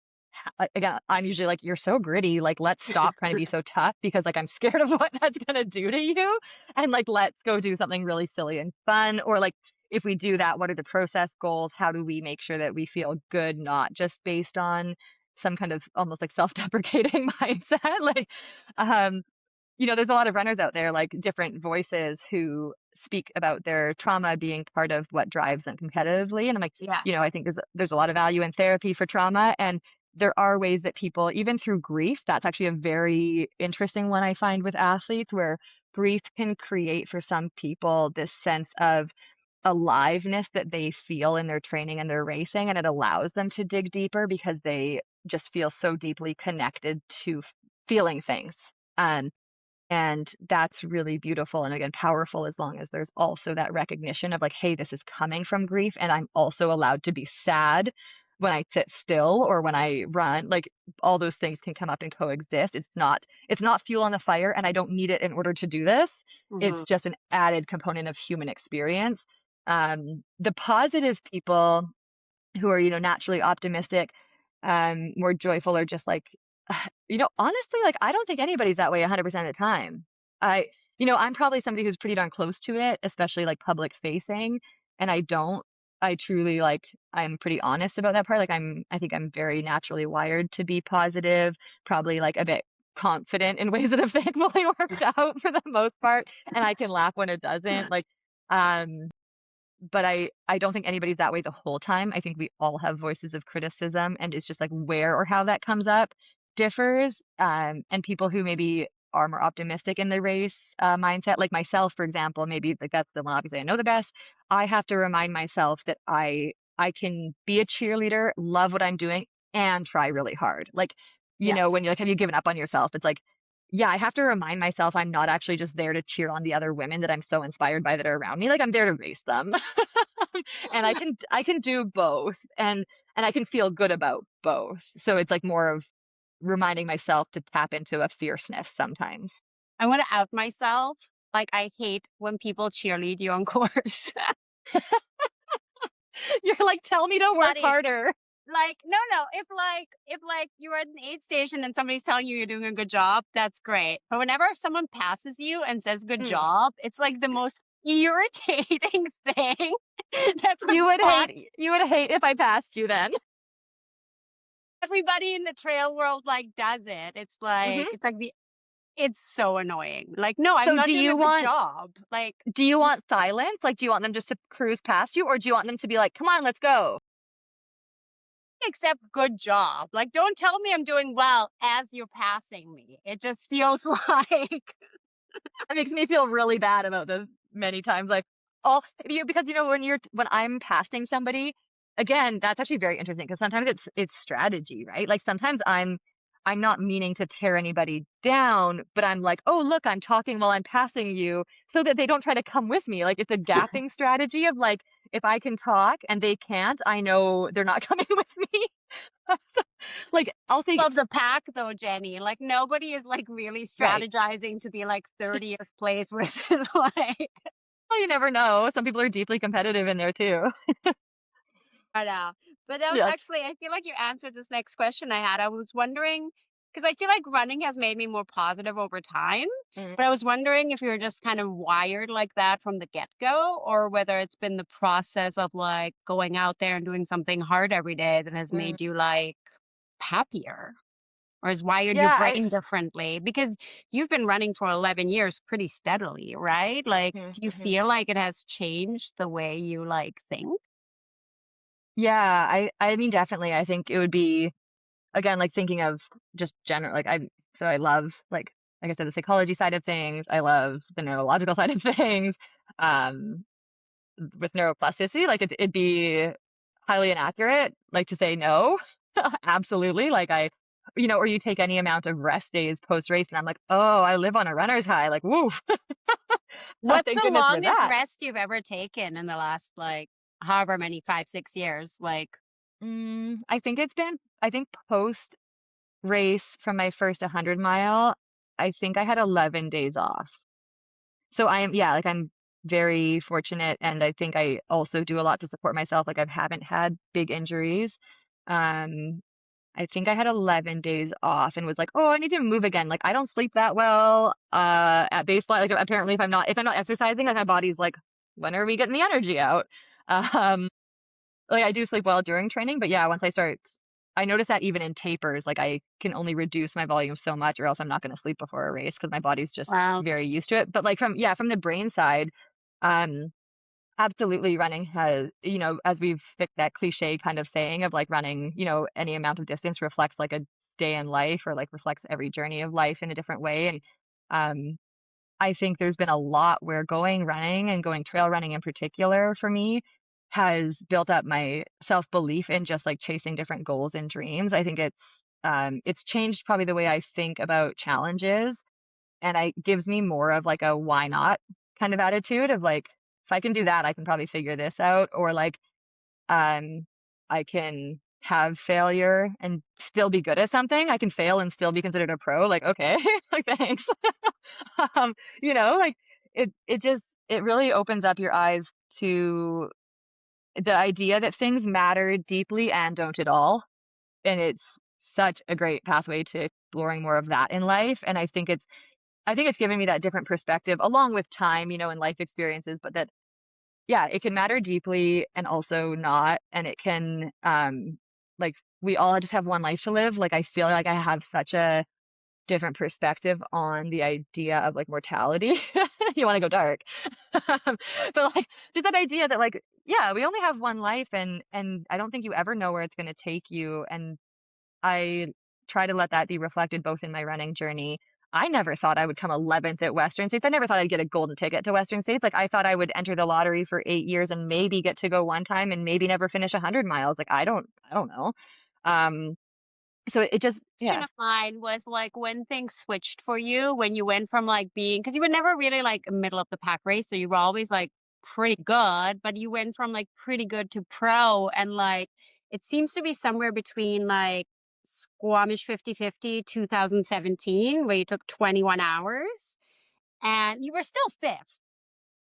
again, I'm usually like, "You're so gritty, like, let's stop trying to be so tough because, like, I'm scared of what that's gonna do to you, and, like, let's go do something really silly and fun," or, like, if we do that, what are the process goals? How do we make sure that we feel good, not just based on some kind of almost, like, self-deprecating mindset? Like, um there's a lot of runners out there, like different voices who speak about their trauma being part of what drives them competitively. And I'm like, Yeah. I think there's a lot of value in therapy for trauma. And there are ways that people, even through grief, that's actually a very interesting one I find with athletes, where grief can create for some people this sense of aliveness that they feel in their training and their racing. And it allows them to dig deeper because they just feel so deeply connected to feeling things. Um, and that's really beautiful and again, powerful as long as there's also that recognition of like, hey, this is coming from grief. And I'm also allowed to be sad when I sit still or when I run. Like all those things can come up and coexist. It's not fuel on the fire and I don't need it in order to do this. Mhm. It's just an added component of human experience. The positive people who are, naturally optimistic, more joyful or just like, honestly, like I don't think anybody's that way 100% of the time. I, I'm probably somebody who's pretty darn close to it, especially like public facing. And I truly like, I'm pretty honest about that part. Like I think I'm very naturally wired to be positive, probably like a bit confident in ways that have thankfully worked out for the most part. And I can laugh when it doesn't. Um, but I don't think anybody's that way the whole time. I think we all have voices of criticism, and it's just, like, where or how that comes up differs, and people who maybe are more optimistic in the race, mindset, like myself, for example, maybe, like, that's the one obviously I know the best. I have to remind myself that I can be a cheerleader, love what I'm doing, and try really hard. Like, Yes. when you're like, "Have you given up on yourself?" It's like, yeah, I have to remind myself I'm not actually just there to cheer on the other women that I'm so inspired by that are around me, like, I'm there to race them. And I can do both, and I can feel good about both. So it's, like, more of reminding myself to tap into a fierceness sometimes. I want to out myself. Like, I hate when people cheerlead you on course. You're like, "Tell me to work Buddy, harder." like, no, no. If you're at an aid station and somebody's telling you you're doing a good job, that's great. But whenever someone passes you and says good Mm. job, it's like the most irritating thing that could You would pot hate if I passed you then. everybody in the trail world like does it. Mhm. It's so annoying. Like, no, I'm So not doing a good job. Like, do you want silence? Like, do you want them just to cruise past you, or do you want them to be like, "Come on, let's go"? accept good job. Like, don't tell me I'm doing well as you're passing me. It just feels like That makes me feel really bad about this many times, like, all because, when I'm passing somebody, again, that's actually very interesting because sometimes it's strategy, right? Like, sometimes I'm not meaning to tear anybody down, but I'm like, "Oh, look, I'm talking while I'm passing you," so that they don't try to come with me, like, it's a gapping strategy of, like, if I can talk and they can't, I know they're not coming with me. So, like, I'll say of the pack though, Jenny. Like, nobody is like really right. strategizing to be like 30th place with his like Well, you never know, some people are deeply competitive in there too. I know. But that was Yes. actually, I feel like you answered this next question I had. I was wondering, because I feel like running has made me more positive over time. Mhm, But I was wondering if you're just kind of wired like that from the get go, or whether it's been the process of like going out there and doing something hard every day that has mhm. made you like happier or has wired your Yeah, I brain differently. Because you've been running for 11 years pretty steadily, right? Like, mhm, do you mhm. feel like it has changed the way you like think? Yeah, I mean, definitely, I think it would be again, like, thinking of just general like, I love, like I said, the psychology side of things, I love the neurological side of things, um, with neuroplasticity, like, it'd be highly inaccurate, like, to say no. Absolutely, like, or you take any amount of rest days post-race, and I'm like, "Oh, I live on a runner's high," like, "Woo." What's Thank the goodness for longest that. rest you've ever taken in the last, like, however many, 5, 6 years? Like, I think post-race from my first 100 mile, I think I had 11 days off. So I am, yeah, like I'm very fortunate, and I think I also do a lot to support myself. Like I haven't had big injuries. Um, I think I had 11 days off and was like, oh, I need to move again. Like I don't sleep that well at baseline. Like apparently if I'm not exercising, like my body's like, when are we getting the energy out? Um, like I do sleep well during training, but yeah, once I notice that even in tapers, like I can only reduce my volume so much, or else I'm not going to sleep before a race because my body's just Wow. very used to it. But like from the brain side, um, absolutely running has, as we've picked that cliche kind of saying of like running, any amount of distance reflects like a day in life or like reflects every journey of life in a different way. And um, I think there's been a lot where going running and going trail running in particular for me has built up my self-belief in just like chasing different goals and dreams. I think it's changed probably the way I think about challenges, and I gives me more of like a why not kind of attitude of like if I can do that, I can probably figure this out, or like um I can have failure and still be good at something. I can fail and still be considered a pro. Like, okay, like thanks. um, like it really opens up your eyes to the idea that things matter deeply and don't at all. And it's such a great pathway to exploring more of that in life. And I think it's given me that different perspective along with time, and life experiences, but that, yeah, it can matter deeply and also not. And it can, like, we all just have one life to live. Like, I feel like I have such a different perspective on the idea of like mortality. You want to go dark. But like, just that idea that, like, yeah, we only have one life, and I don't think you ever know where it's going to take you. And I try to let that be reflected both in my running journey. I never thought I would come 11th at Western States. I never thought I'd get a golden ticket to Western States. Like I thought I would enter the lottery for 8 years and maybe get to go one time and maybe never finish 100 miles. Like I don't know. Um, so it just, Question yeah, of mine was like when things switched for you, when you went from like being, because you were never really like a middle of the pack racer, you were always like pretty good, but you went from like pretty good to pro. And like it seems to be somewhere between like Squamish 50/50 2017, where you took 21 hours and you were still fifth.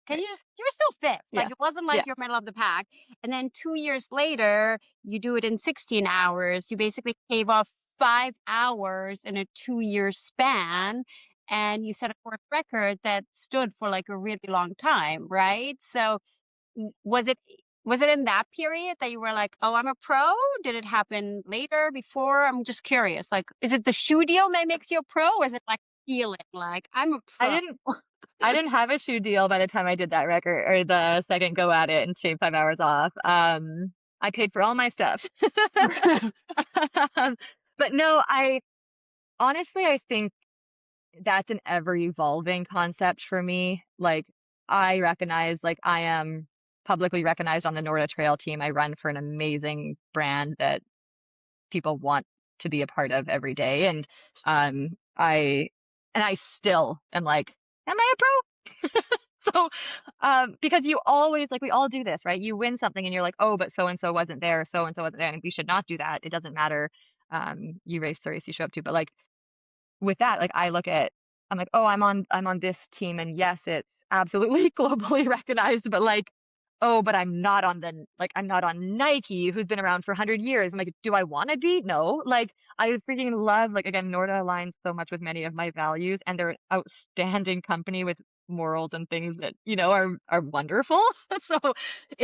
Can right, you just, you were still fifth. yeah, Like it wasn't yeah, like you're middle of the pack. And then 2 years later, you do it in 16 hours. You basically cave off 5 hours in a 2 year span. And you set a course record that stood for like a really long time, right? So was it in that period that you were like, oh, I'm a pro? Did it happen later, before? I'm just curious. Like, is it the shoe deal that makes you a pro? Or is it like feeling like I'm a I pro? didn't I didn't have a shoe deal by the time I did that record or the second go at it and shaved 5 hours off. I paid for all my stuff. Um, but no, I honestly, I think that's an ever evolving concept for me. Like, I recognize, like, I am publicly recognized on the Norda Trail team. I run for an amazing brand that people want to be a part of every day. And um, I, and I still am like, am I a pro? So, because you always, like, we all do this, right? You win something and you're like, oh, but so and so wasn't there, so and so wasn't there, and we should not do that. It doesn't matter. You race the race you show up to, but like with that, like I'm like, oh, I'm on this team, and yes, it's absolutely globally recognized, but like, oh, but I'm not on Nike, who's been around for 100 years. I'm like, do I want to be? No. Like, I freaking love, like, again, Norda aligns so much with many of my values, and they're an outstanding company with morals and things that, are wonderful. So,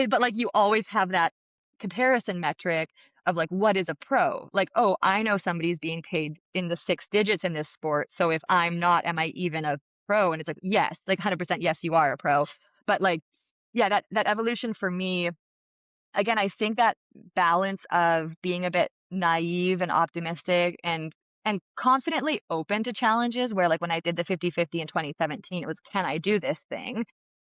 but like, you always have that comparison metric of like, what is a pro? Like, oh, I know somebody's being paid in the six digits in this sport. So if I'm not, am I even a pro? And it's like, yes, like 100% yes, you are a pro. But like, yeah, that evolution for me, again, I think that balance of being a bit naive and optimistic and confidently open to challenges, where like when I did the 50/50 in 2017, it was, can I do this thing?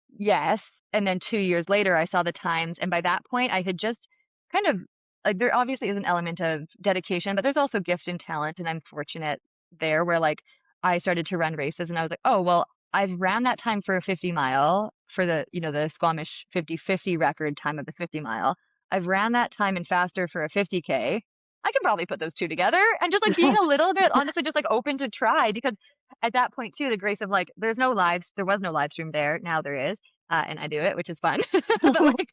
Yes, and then 2 years later, I saw the times, and by that point, I had just kind of like, there obviously is an element of dedication, but there's also gift and talent, and I'm fortunate there where, like, I started to run races, and I was like, "Oh, well, I've ran that time for a 50 mile for the Squamish 50/50 record time of the 50 mile. I've ran that time and faster for a 50K. I can probably put those 2 together," and just, like, being a little bit honestly just, like, open to try because at that point too, the grace of like, there was no live stream there. Now there is, and I do it, which is fun. But like,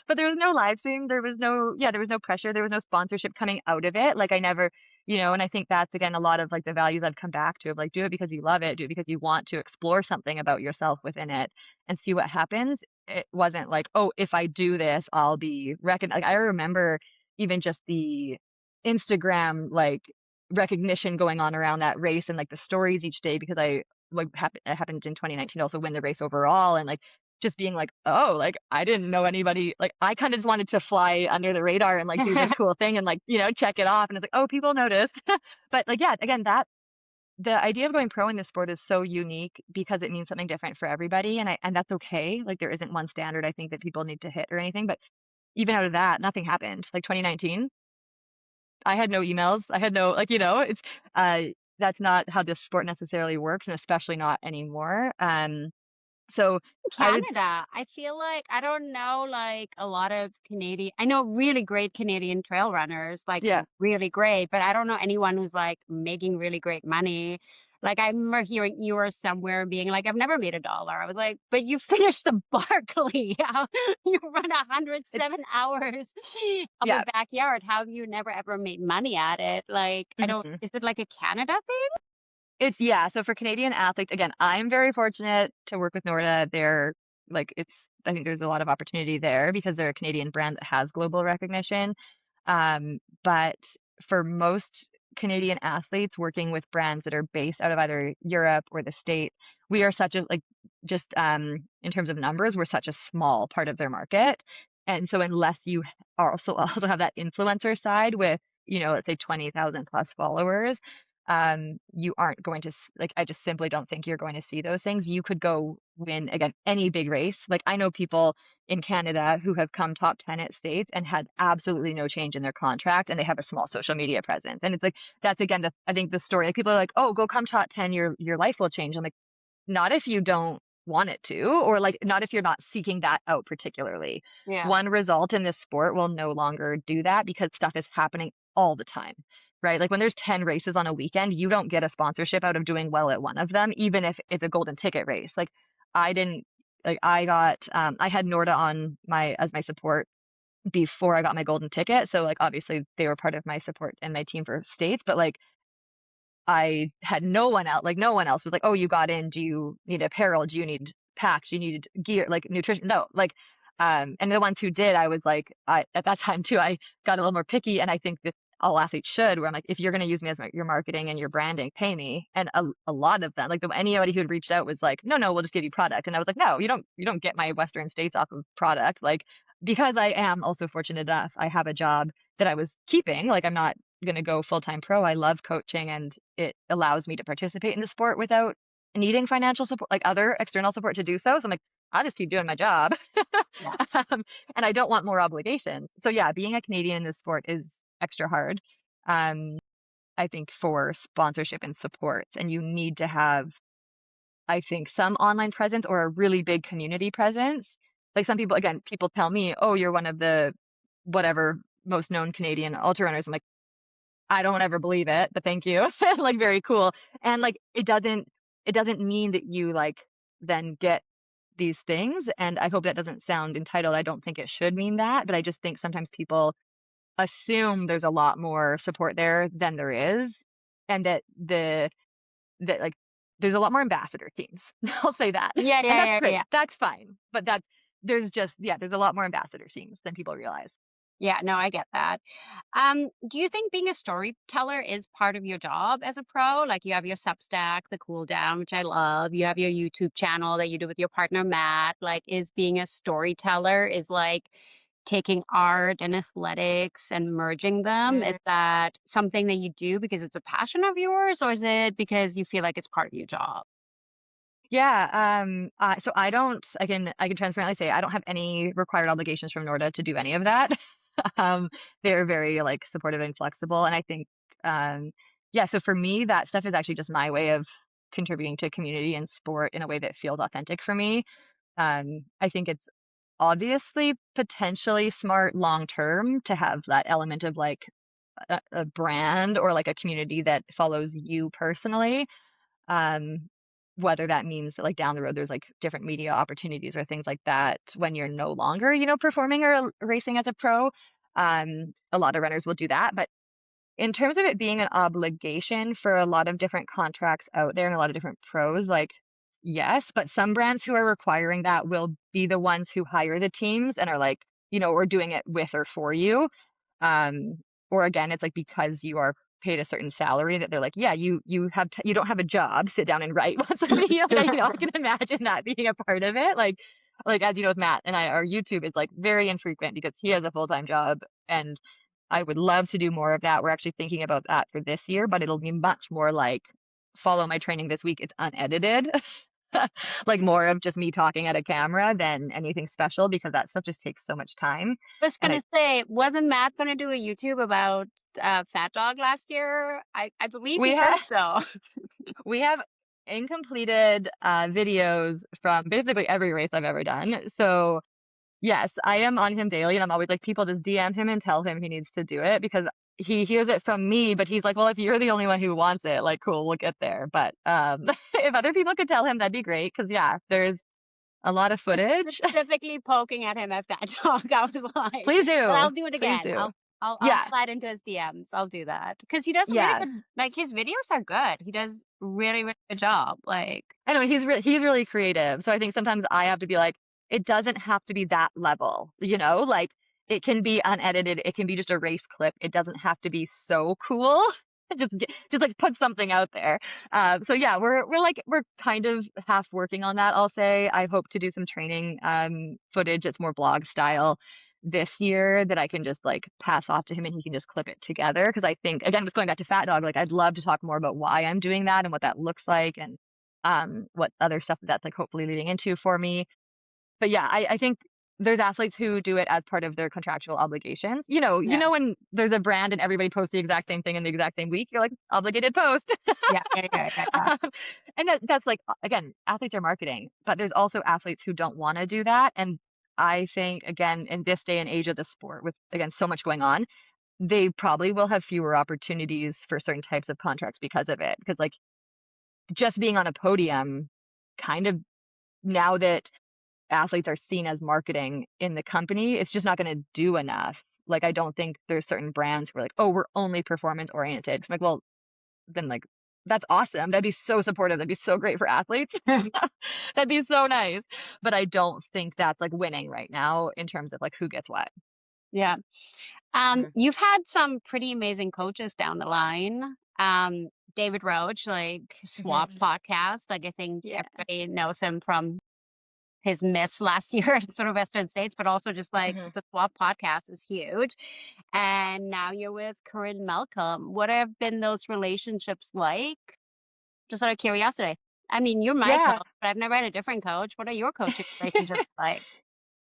but there was no live stream. There was no pressure. There was no sponsorship coming out of it. Like I never, and I think that's again a lot of like the values I've come back to of like, do it because you love it, do it because you want to explore something about yourself within it and see what happens. It wasn't like, oh, if I do this, I'll be recognized. Like I remember even just the Instagram like recognition going on around that race and like the stories each day because it happened in 2019 to also win the race overall and like just being like, oh, like I didn't know anybody, like I kind of just wanted to fly under the radar and like do this cool thing and like, check it off. And it's like, oh, people noticed. But like, yeah, again, that the idea of going pro in this sport is so unique because it means something different for everybody. And that's okay. Like there isn't one standard I think that people need to hit or anything. But even out of that, nothing happened. Like 2019, I had no emails. I had no, like, it's, uh, that's not how this sport necessarily works, and especially not anymore. So I would, Canada, I feel like I don't know, like a lot of Canadian. I know really great Canadian trail runners, like yeah, really great, but I don't know anyone who's like making really great money. Like I remember hearing you were somewhere being like, "I've never made $1." I was like, "But you finished the Barkley. You run it's, 107 hours of a yeah. backyard. How have you never ever made money at it?" Like I don't. Mhm. Is it like a Canada thing? Yeah. So for Canadian athletes, again, I'm very fortunate to work with Norda. I think there's a lot of opportunity there because they're a Canadian brand that has global recognition. But for most Canadian athletes working with brands that are based out of either Europe or the States, we are such a, like, just in terms of numbers, we're such a small part of their market. And so unless you are also have that influencer side with, let's say 20,000 plus followers, you aren't going to like I just simply don't think you're going to see those things. You could go win again any big race. Like I know people in Canada who have come top 10 at states and had absolutely no change in their contract and they have a small social media presence. And it's like that's again I think the story. Like people are like, "Oh, go come top 10, your life will change." I'm like, not if you don't want it to, or like not if you're not seeking that out particularly. Yeah. One result in this sport will no longer do that because stuff is happening all the time, right? Like when there's 10 races on a weekend, you don't get a sponsorship out of doing well at one of them, even if it's a golden ticket race. Like I didn't, like I had Norda on as my support before I got my golden ticket. So like obviously they were part of my support and my team for states, but like I had no one else, like no one else was like, "Oh, you got in. Do you need apparel? Do you need packs? Do you need gear, like nutrition?" No, like, and the ones who did, I was like, at that time too, I got a little more picky, and I think that all athletes should, where I'm like, if you're going to use me as your marketing and your branding, pay me. And a lot of them, like anybody who had reached out was like, no, we'll just give you product. And I was like, no, you don't get my Western States off of product. Like, because I am also fortunate enough, I have a job that I was keeping. Like, I'm not going to go full-time pro. I love coaching and it allows me to participate in the sport without needing financial support, like other external support to do so. So I'm like, I'll just keep doing my job. Yeah. And I don't want more obligations. So yeah, being a Canadian in this sport is extra hard. Um, I think for sponsorship and supports, and you need to have, I think, some online presence or a really big community presence. Like some people, again, people tell me, oh, you're one of the whatever most known Canadian ultra runners. I'm like, I don't ever believe it, but thank you. Like very cool. And like it doesn't mean that you like then get these things. And I hope that doesn't sound entitled. I don't think it should mean that, but I just think sometimes people assume there's a lot more support there than there is. And that like there's a lot more ambassador teams. I'll say that. Yeah, And yeah, that's yeah, yeah. great. That's fine. But there's a lot more ambassador teams than people realize. Yeah, no, I get that. Do you think being a storyteller is part of your job as a pro? Like you have your Substack, the Cool Down, which I love. You have your YouTube channel that you do with your partner Matt. Like, is being a storyteller is like taking art and athletics and merging them? Is Mm. that something that you do because it's a passion of yours, or is it because you feel like it's part of your job? Yeah, so I can transparently say I don't have any required obligations from Norda to do any of that. They're very like supportive and flexible, and I think, yeah. So for me, that stuff is actually just my way of contributing to community and sport in a way that feels authentic for me. I think it's obviously potentially smart long term to have that element of like a brand or like a community that follows you personally. Um, whether that means that like down the road there's like different media opportunities or things like that when you're no longer, performing or racing as a pro. A lot of runners will do that, but in terms of it being an obligation for a lot of different contracts out there and a lot of different pros, like, yes, but some brands who are requiring that will be the ones who hire the teams and are like, or doing it with or for you. Um, or again, it's like because you are paid a certain salary that they're like, yeah, you have you don't have a job, sit down and write once a week. Like, I can imagine that being a part of it. Like as you know with Matt and I, our YouTube is like very infrequent because he has a full-time job and I would love to do more of that. We're actually thinking about that for this year, but it'll be much more like follow my training this week. It's unedited. Like more of just me talking at a camera than anything special because that stuff just takes so much time. I was And gonna say, wasn't Matt gonna do a YouTube about Fat Dog last year? I believe he we said have so. we have incompleted videos from basically every race I've ever done. So yes, I am on him daily, and I'm always like, people just DM him and tell him he needs to do it because he hears it from me, but he's like, well, if you're the only one who wants it, like, cool, we'll get there. But if other people could tell him, that'd be great. Because yeah, there's a lot of footage. Specifically poking at him at Fat Dog. I was like, Please but do, I'll do it please again. do. I'll Yeah, slide into his DMs. I'll do that because he does really yeah. good. Like his videos are good. He does really really good job. Like I know he's really creative. So I think sometimes I have to be like, it doesn't have to be that level, like it can be unedited, it can be just a race clip. It doesn't have to be so cool. Just like put something out there. So yeah, we're kind of half working on that. I'll say I hope to do some training footage that's more blog style this year that I can just like pass off to him and he can just clip it together. Because I think again, just going back to Fat Dog, like I'd love to talk more about why I'm doing that and what that looks like and what other stuff that's like hopefully leading into for me. But yeah, I think there's athletes who do it as part of their contractual obligations. yes, When there's a brand and everybody posts the exact same thing in the exact same week, you're like obligated post. yeah. um, and that's like again, athletes are marketing, but there's also athletes who don't want to do that. And I think again, in this day and age of the sport, with again so much going on, they probably will have fewer opportunities for certain types of contracts because of it. Because like just being on a podium kind of now that athletes are seen as marketing in the company, it's just not going to do enough. Like, I don't think there's certain brands who are like, oh, we're only performance oriented. It's like, well, then like, that's awesome. That'd be so supportive. That'd be so great for athletes. That'd be so nice. But I don't think that's like winning right now in terms of like who gets what. Yeah. Mhm. You've had some pretty amazing coaches down the line. David Roach, like Swap Mhm. podcast. Like I think Yeah. everybody knows him from his miss last year in sort of Western States, but also just like Mhm. the Swap podcast is huge. And now you're with Corinne Malcolm. What have been those relationships like? Just out of curiosity. I mean, you're my Yeah. coach, but I've never had a different coach. What are your coaching relationships like?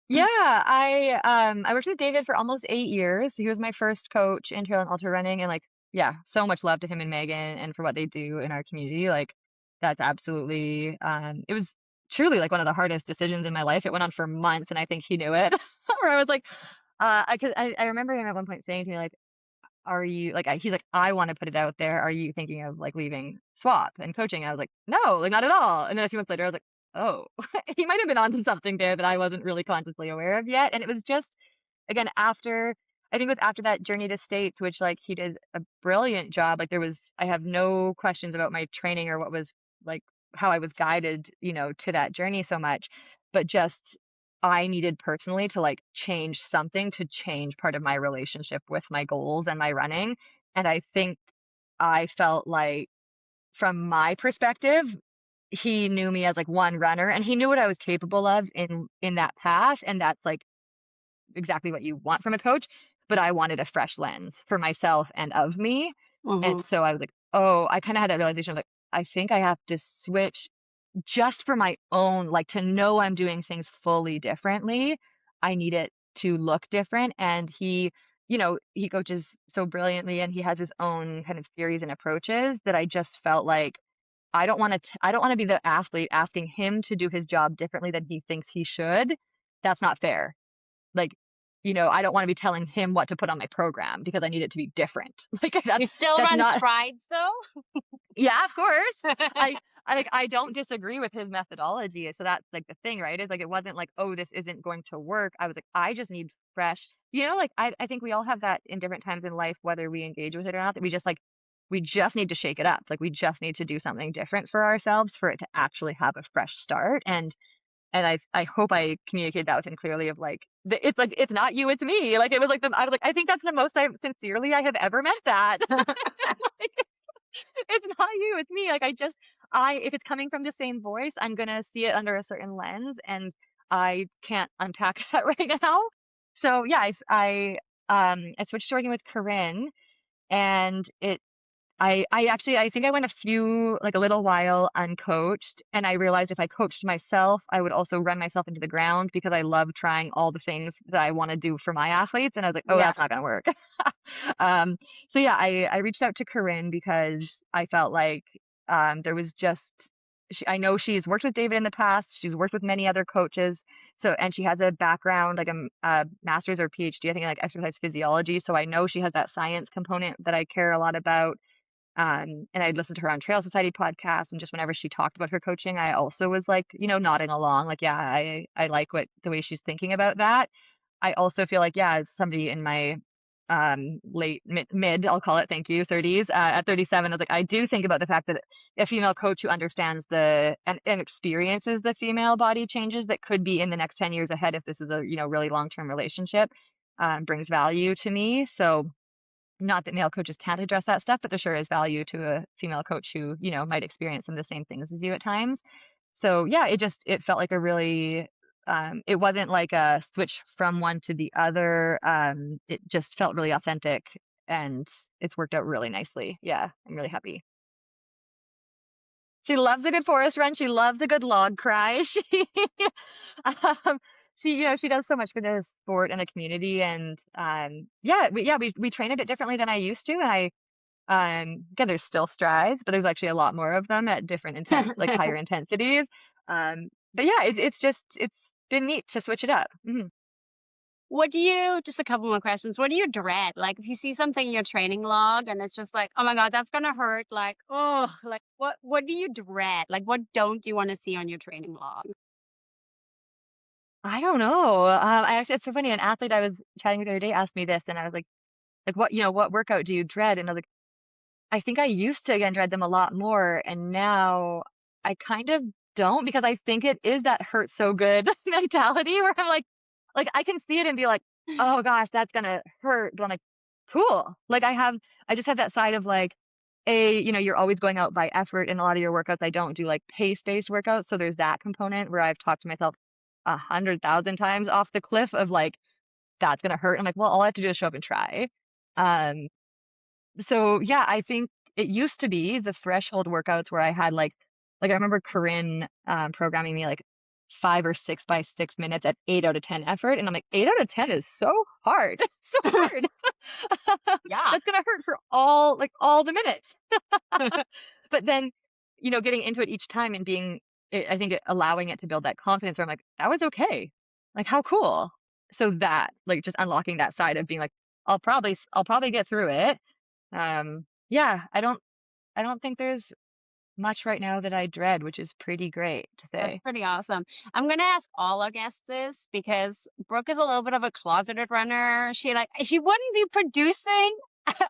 Yeah, I worked with David for almost 8 years. He was my first coach in trail and ultra running and like, yeah, so much love to him and Megan and for what they do in our community. Like that's absolutely it was truly like one of the hardest decisions in my life. It went on for months and I think he knew it. Where I was like I remember him at one point saying to me like are you like he's like I want to put it out there, are you thinking of like leaving swap and coaching? I was like no, like not at all. And then a few months later I was like oh he might have been onto something there that I wasn't really consciously aware of yet. And it was just again after I think it was after that journey to states, which like he did a brilliant job. Like I have no questions about my training or what was like how I was guided, to that journey so much, but just I needed personally to like change something to change part of my relationship with my goals and my running. And I think I felt like from my perspective, he knew me as like one runner and he knew what I was capable of in that path. And that's like exactly what you want from a coach. But I wanted a fresh lens for myself and of me. And Hmm. so I was like, oh, I kind of had that realization of like, I think I have to switch just for my own, like to know I'm doing things fully differently. I need it to look different. And he coaches so brilliantly and he has his own kind of theories and approaches that I just felt like I don't want to be the athlete asking him to do his job differently than he thinks he should. That's not fair. Like I don't want to be telling him what to put on my program because I need it to be different. Like You still that's run not. strides though? Yeah, of course. I I don't disagree with his methodology. So that's like the thing, right? Is like it wasn't like, oh, this isn't going to work. I was like, I just need fresh. Like I think we all have that in different times in life, whether we engage with it or not, that we just need to shake it up. Like we just need to do something different for ourselves for it to actually have a fresh start. And I hope I communicated that with him clearly of it's like it's not you, it's me. Like it was like I was like, I think that's the most I have ever meant that. Like, it's not you, it's me. Like I if it's coming from the same voice, I'm gonna see it under a certain lens, and I can't unpack that right now. So yeah, I switched to working with Corinne, and I actually I think I went a little while uncoached, and I realized if I coached myself, I would also run myself into the ground because I love trying all the things that I want to do for my athletes, and I was like, oh, Yeah. that's not gonna work. um, so yeah, I reached out to Corinne because I felt like there was just I know she's worked with David in the past. She's worked with many other coaches. So, and she has a background, like a master's or PhD, I think, in like exercise physiology. So I know she has that science component that I care a lot about. And I'd listened to her on Trail Society podcast, and just whenever she talked about her coaching, I also was like, nodding along, like, yeah, I like the way she's thinking about that. I also feel like, yeah, as somebody in my late mid, I'll call it, thank you, 30s, at 37, I was like, I do think about the fact that a female coach who understands and experiences the female body changes that could be in the next 10 years ahead if this is a, really long-term relationship, brings value to me. So not that male coaches can't address that stuff, but there sure is value to a female coach who, might experience some of the same things as you at times. So yeah, it felt like a really it wasn't like a switch from one to the other. It just felt really authentic, and it's worked out really nicely. Yeah, I'm really happy. She loves a good forest run. She loves a good log cry. Um, she does so much for the sport and the community, and we train a bit differently than I used to, and again, there's still strides, but there's actually a lot more of them at different higher intensities. But yeah, it's been neat to switch it up. Just a couple more questions. What do you dread? Like if you see something in your training log and it's just like, oh my God, that's gonna hurt. Like, oh, like what do you dread? Like what don't you want to see on your training log? I don't know. It's so funny. An athlete I was chatting with the other day asked me this, and I was like what workout do you dread? And I was like, I think I used to again dread them a lot more, and now I kind of don't because I think it is that hurt so good mentality where I'm like I can see it and be like, oh gosh, that's gonna hurt, but I'm like, cool. Like I just have that side of like, you're always going out by effort in a lot of your workouts. I don't do like pace-based workouts, so there's that component where I've talked to myself 100,000 times off the cliff of like, that's gonna hurt. I'm like, well, all I have to do is show up and try. Um, so yeah, I think it used to be the threshold workouts where I had like I remember Corinne programming me like 5 or 6 by 6 minutes at 8 out of 10 effort. And I'm like, 8 out of 10 is so hard. So hard. Yeah. That's gonna hurt for all the minutes. But then, getting into it each time and I think allowing it to build that confidence where I'm like, that was okay. Like how cool. So that like just unlocking that side of being like, I'll probably get through it. Yeah, I don't think there's much right now that I dread, which is pretty great to That's say. pretty awesome. I'm gonna ask all our guests this because Brooke is a little bit of a closeted runner. She wouldn't be producing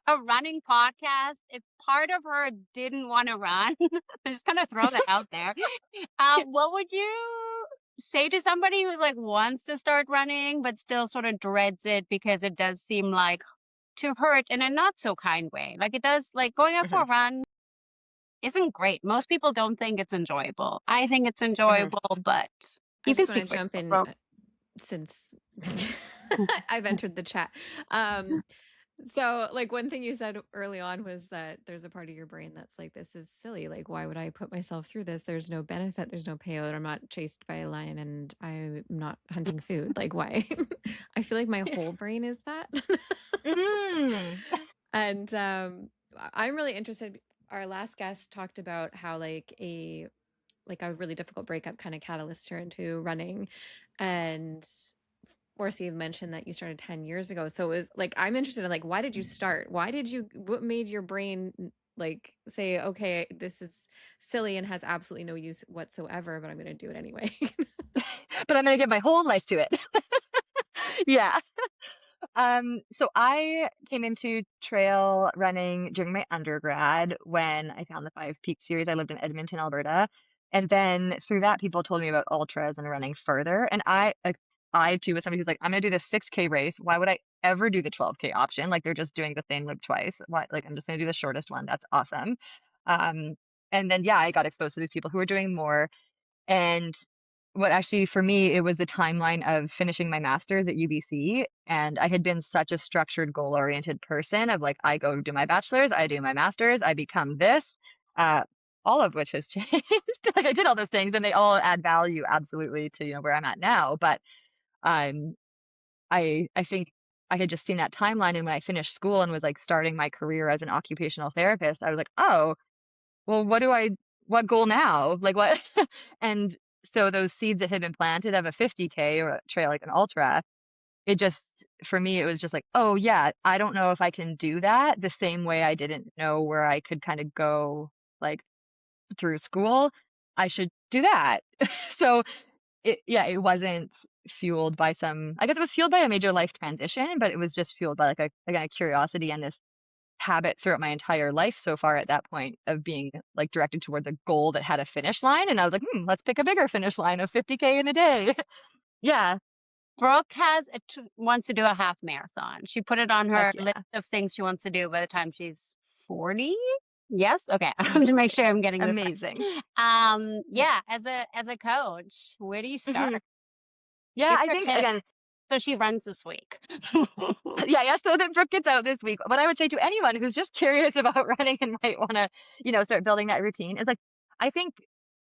a running podcast if part of her didn't want to run. I'm just gonna throw that out there. What would you say to somebody who's like wants to start running but still sort of dreads it because it does seem like to hurt in a not so kind way? Like it does, like going out for Mhm, a run isn't great. Most people don't think it's enjoyable. I think it's mhm, enjoyable, but I you can just want speak to for jump yourself, in bro. since I've entered the chat. Um, so, like, one thing you said early on was that there's a part of your brain that's like, this is silly. Like, why would I put myself through this? There's no benefit, there's no payout. I'm not chased by a lion and I'm not hunting food. Like, why? I feel like my whole brain is that. mhm, And I'm really interested. Our last guest talked about how like a really difficult breakup kind of catalyzed her into running, and Or so you've mentioned that you started 10 years ago. So it was like, I'm interested in like, why did you start? What made your brain like say, okay, this is silly and has absolutely no use whatsoever, but I'm going to do it anyway. But I'm going to give my whole life to it. Yeah. So I came into trail running during my undergrad when I found the Five Peaks series. I lived in Edmonton, Alberta. And then through that, people told me about ultras and running further. And I too was somebody who's like, I'm gonna do this 6K race. Why would I ever do the 12K option? Like they're just doing the same loop twice. Why, like I'm just gonna do the shortest one. That's awesome. Um, and then yeah, I got exposed to these people who were doing more. And what actually for me, it was the timeline of finishing my master's at UBC. And I had been such a structured, goal-oriented person of like, I go do my bachelor's, I do my master's, I become this, uh, all of which has changed. Like I did all those things and they all add value absolutely to, where I'm at now. But um, I think I had just seen that timeline. And when I finished school and was like starting my career as an occupational therapist, I was like, oh, well, what goal now? Like what? And so those seeds that had been planted of a 50K or a trail, like an ultra, it just, for me, it was just like, oh yeah, I don't know if I can do that the same way I didn't know where I could kind of go like through school. I should do that. So it wasn't fueled by I guess it was fueled by a major life transition, but it was just fueled by like again, a curiosity and this habit throughout my entire life so far at that point of being like directed towards a goal that had a finish line. And I was like, let's pick a bigger finish line of 50K in a day. Yeah. Brooke wants to do a half marathon. She put it on her Heck list yeah. of things she wants to do by the time she's 40. Yes. Okay. I have to make sure I'm getting this right. Amazing. Yeah. As a coach, where do you start? Mhm. Yeah, Give I her think tips. again, So she runs this week. yeah, so that Brooke gets out this week. What I would say to anyone who's just curious about running and might want to, start building that routine is like, I think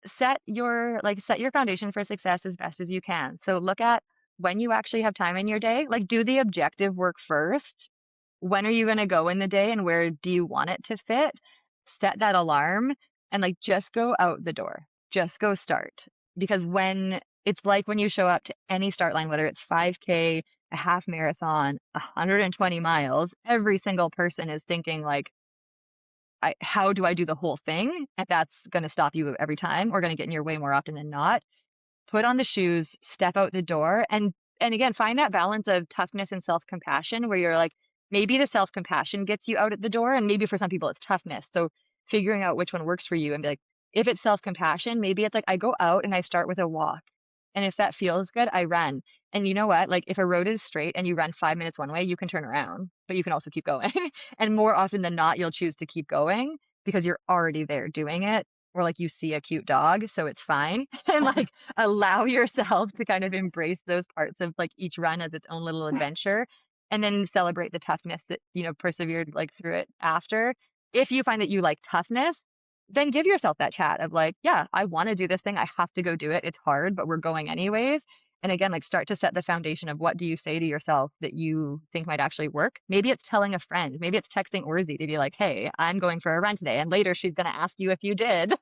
set your foundation for success as best as you can. So look at when you actually have time in your day, like do the objective work first. When are you going to go in the day and where do you want it to fit? Set that alarm and like just go out the door. Just go start. Because when it's like when you show up to any start line, whether it's 5K, a half marathon, 120 miles, every single person is thinking like, how do I do the whole thing? And that's going to stop you every time or going to get in your way more often than not. Put on the shoes, step out the door, and again, find that balance of toughness and self-compassion where you're like, maybe the self-compassion gets you out at the door, and maybe for some people it's toughness. So figuring out which one works for you and be like, if it's self-compassion, maybe it's like I go out and I start with a walk. And if that feels good, I run. And you know what? Like if a road is straight and you run 5 minutes one way, you can turn around, but you can also keep going. And more often than not, you'll choose to keep going because you're already there doing it. Or like you see a cute dog, so it's fine. And like allow yourself to kind of embrace those parts of like each run as its own little adventure and then celebrate the toughness that, persevered like through it after. If you find that you like toughness, then give yourself that chat of like, yeah, I want to do this thing. I have to go do it. It's hard, but we're going anyways. And again, like start to set the foundation of what do you say to yourself that you think might actually work. Maybe it's telling a friend, maybe it's texting Orzi to be like, hey, I'm going for a run today. And later she's going to ask you if you did,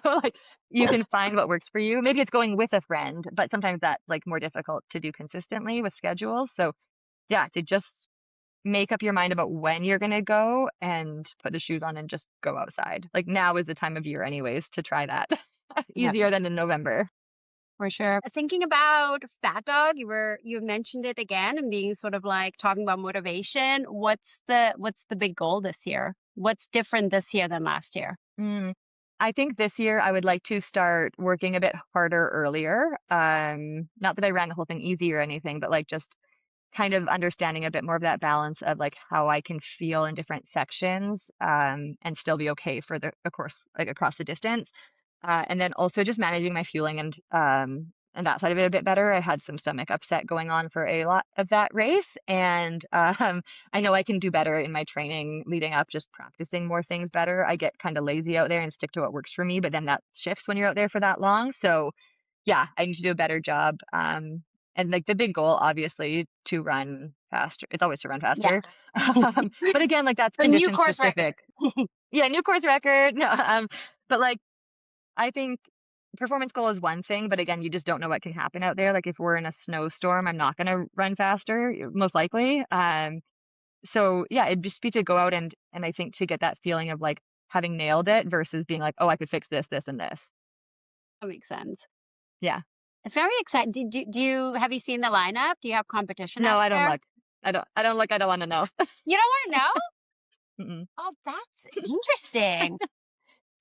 like you can find what works for you. Maybe it's going with a friend, but sometimes that's like more difficult to do consistently with schedules. So yeah, to just make up your mind about when you're going to go and put the shoes on and just go outside. Like now is the time of year anyways to try that. Yes. Easier than in November. For sure. Thinking about Fat Dog, you mentioned it again and being sort of like talking about motivation. What's the big goal this year? What's different this year than last year? I think this year I would like to start working a bit harder earlier. Not that I ran the whole thing easy or anything, but like just kind of understanding a bit more of that balance of like how I can feel in different sections and still be okay for of course, like across the distance. And then also just managing my fueling and that side of it a bit better. I had some stomach upset going on for a lot of that race. And I know I can do better in my training leading up, just practicing more things better. I get kind of lazy out there and stick to what works for me, but then that shifts when you're out there for that long. So yeah, I need to do a better job. And like the big goal, obviously, to run faster. It's always to run faster. Yeah. But again, like that's The new condition course specific. record. Yeah, new course record. No, but like I think performance goal is one thing, but again, you just don't know what can happen out there. Like if we're in a snowstorm, I'm not going to run faster, most likely. So yeah, it'd just be to go out and I think to get that feeling of like having nailed it versus being like, oh, I could fix this, this, and this. That makes sense. Yeah. It's very exciting. Do you have you seen the lineup? Do you have competition No, out I don't there? look. I don't look. I don't want to know. You don't want to know? Mm-mm. Oh, that's interesting.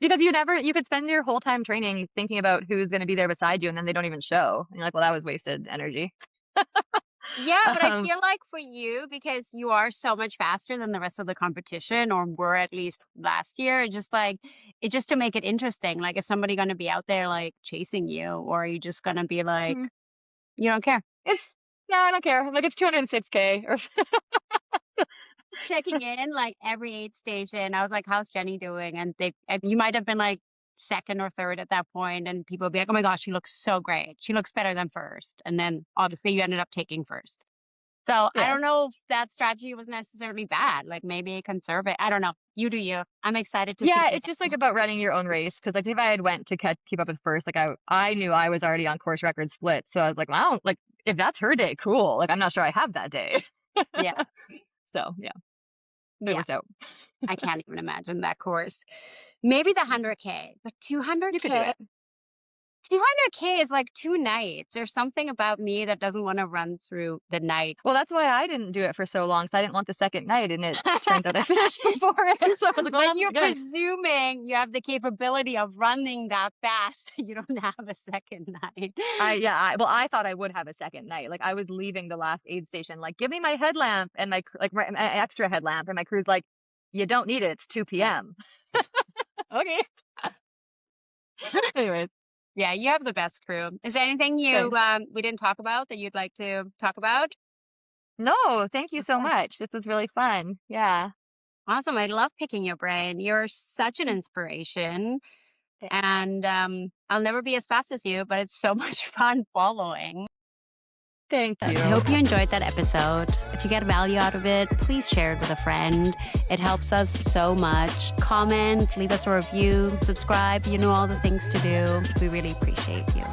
Because you could spend your whole time training thinking about who's going to be there beside you, and then they don't even show. And you're like, well, that was wasted energy. Yeah, but I Um, feel like for you, because you are so much faster than the rest of the competition, or were at least last year, it just to make it interesting. Like, is somebody going to be out there like chasing you, or are you just going to be like, mm, you don't care? it's no, I don't care. Like it's 206K or Just checking in like every aid station. I was like, how's Jenny doing? And you might have been like second or third at that point, and people would be like, oh my gosh, she looks so great. She looks better than first. And then obviously you ended up taking first. So I yeah. don't know if that strategy was necessarily bad. Like maybe conserve it. I don't know. You do you. I'm excited to see Yeah, the it's just like about running your own race. Because like if I had went to keep up with first, like I knew I was already on course record split, so I was like, wow, like if that's her day, cool. Like I'm not sure I have that day. Yeah. So yeah, it Yeah. worked out. I can't even imagine that course. Maybe the 100K, but You could do 200K. it. 200K is like 2 nights. There's something about me that doesn't want to run through the night. Well, that's why I didn't do it for so long. Because I didn't want the second night, and it turns out I finished before it. So I was like, well, But I'm you're good. presuming you have the capability of running that fast. You don't have a second night. Well, I thought I would have a second night. Like I was leaving the last aid station, like give me my headlamp and my extra headlamp, and my crew's like, you don't need it. It's 2 p.m. Okay. Anyways, Yeah, you have the best crew. Is there anything thanks. we didn't talk about that you'd like to talk about? No, thank you so Okay. much. This was really fun. Yeah. Awesome. I love picking your brain. You're such an inspiration. Thanks. And I'll never be as fast as you, but it's so much fun following. Thank I you. hope you enjoyed that episode. If you get value out of it, please share it with a friend. It helps us so much. Comment, leave us a review, subscribe. You know all the things to do. We really appreciate you.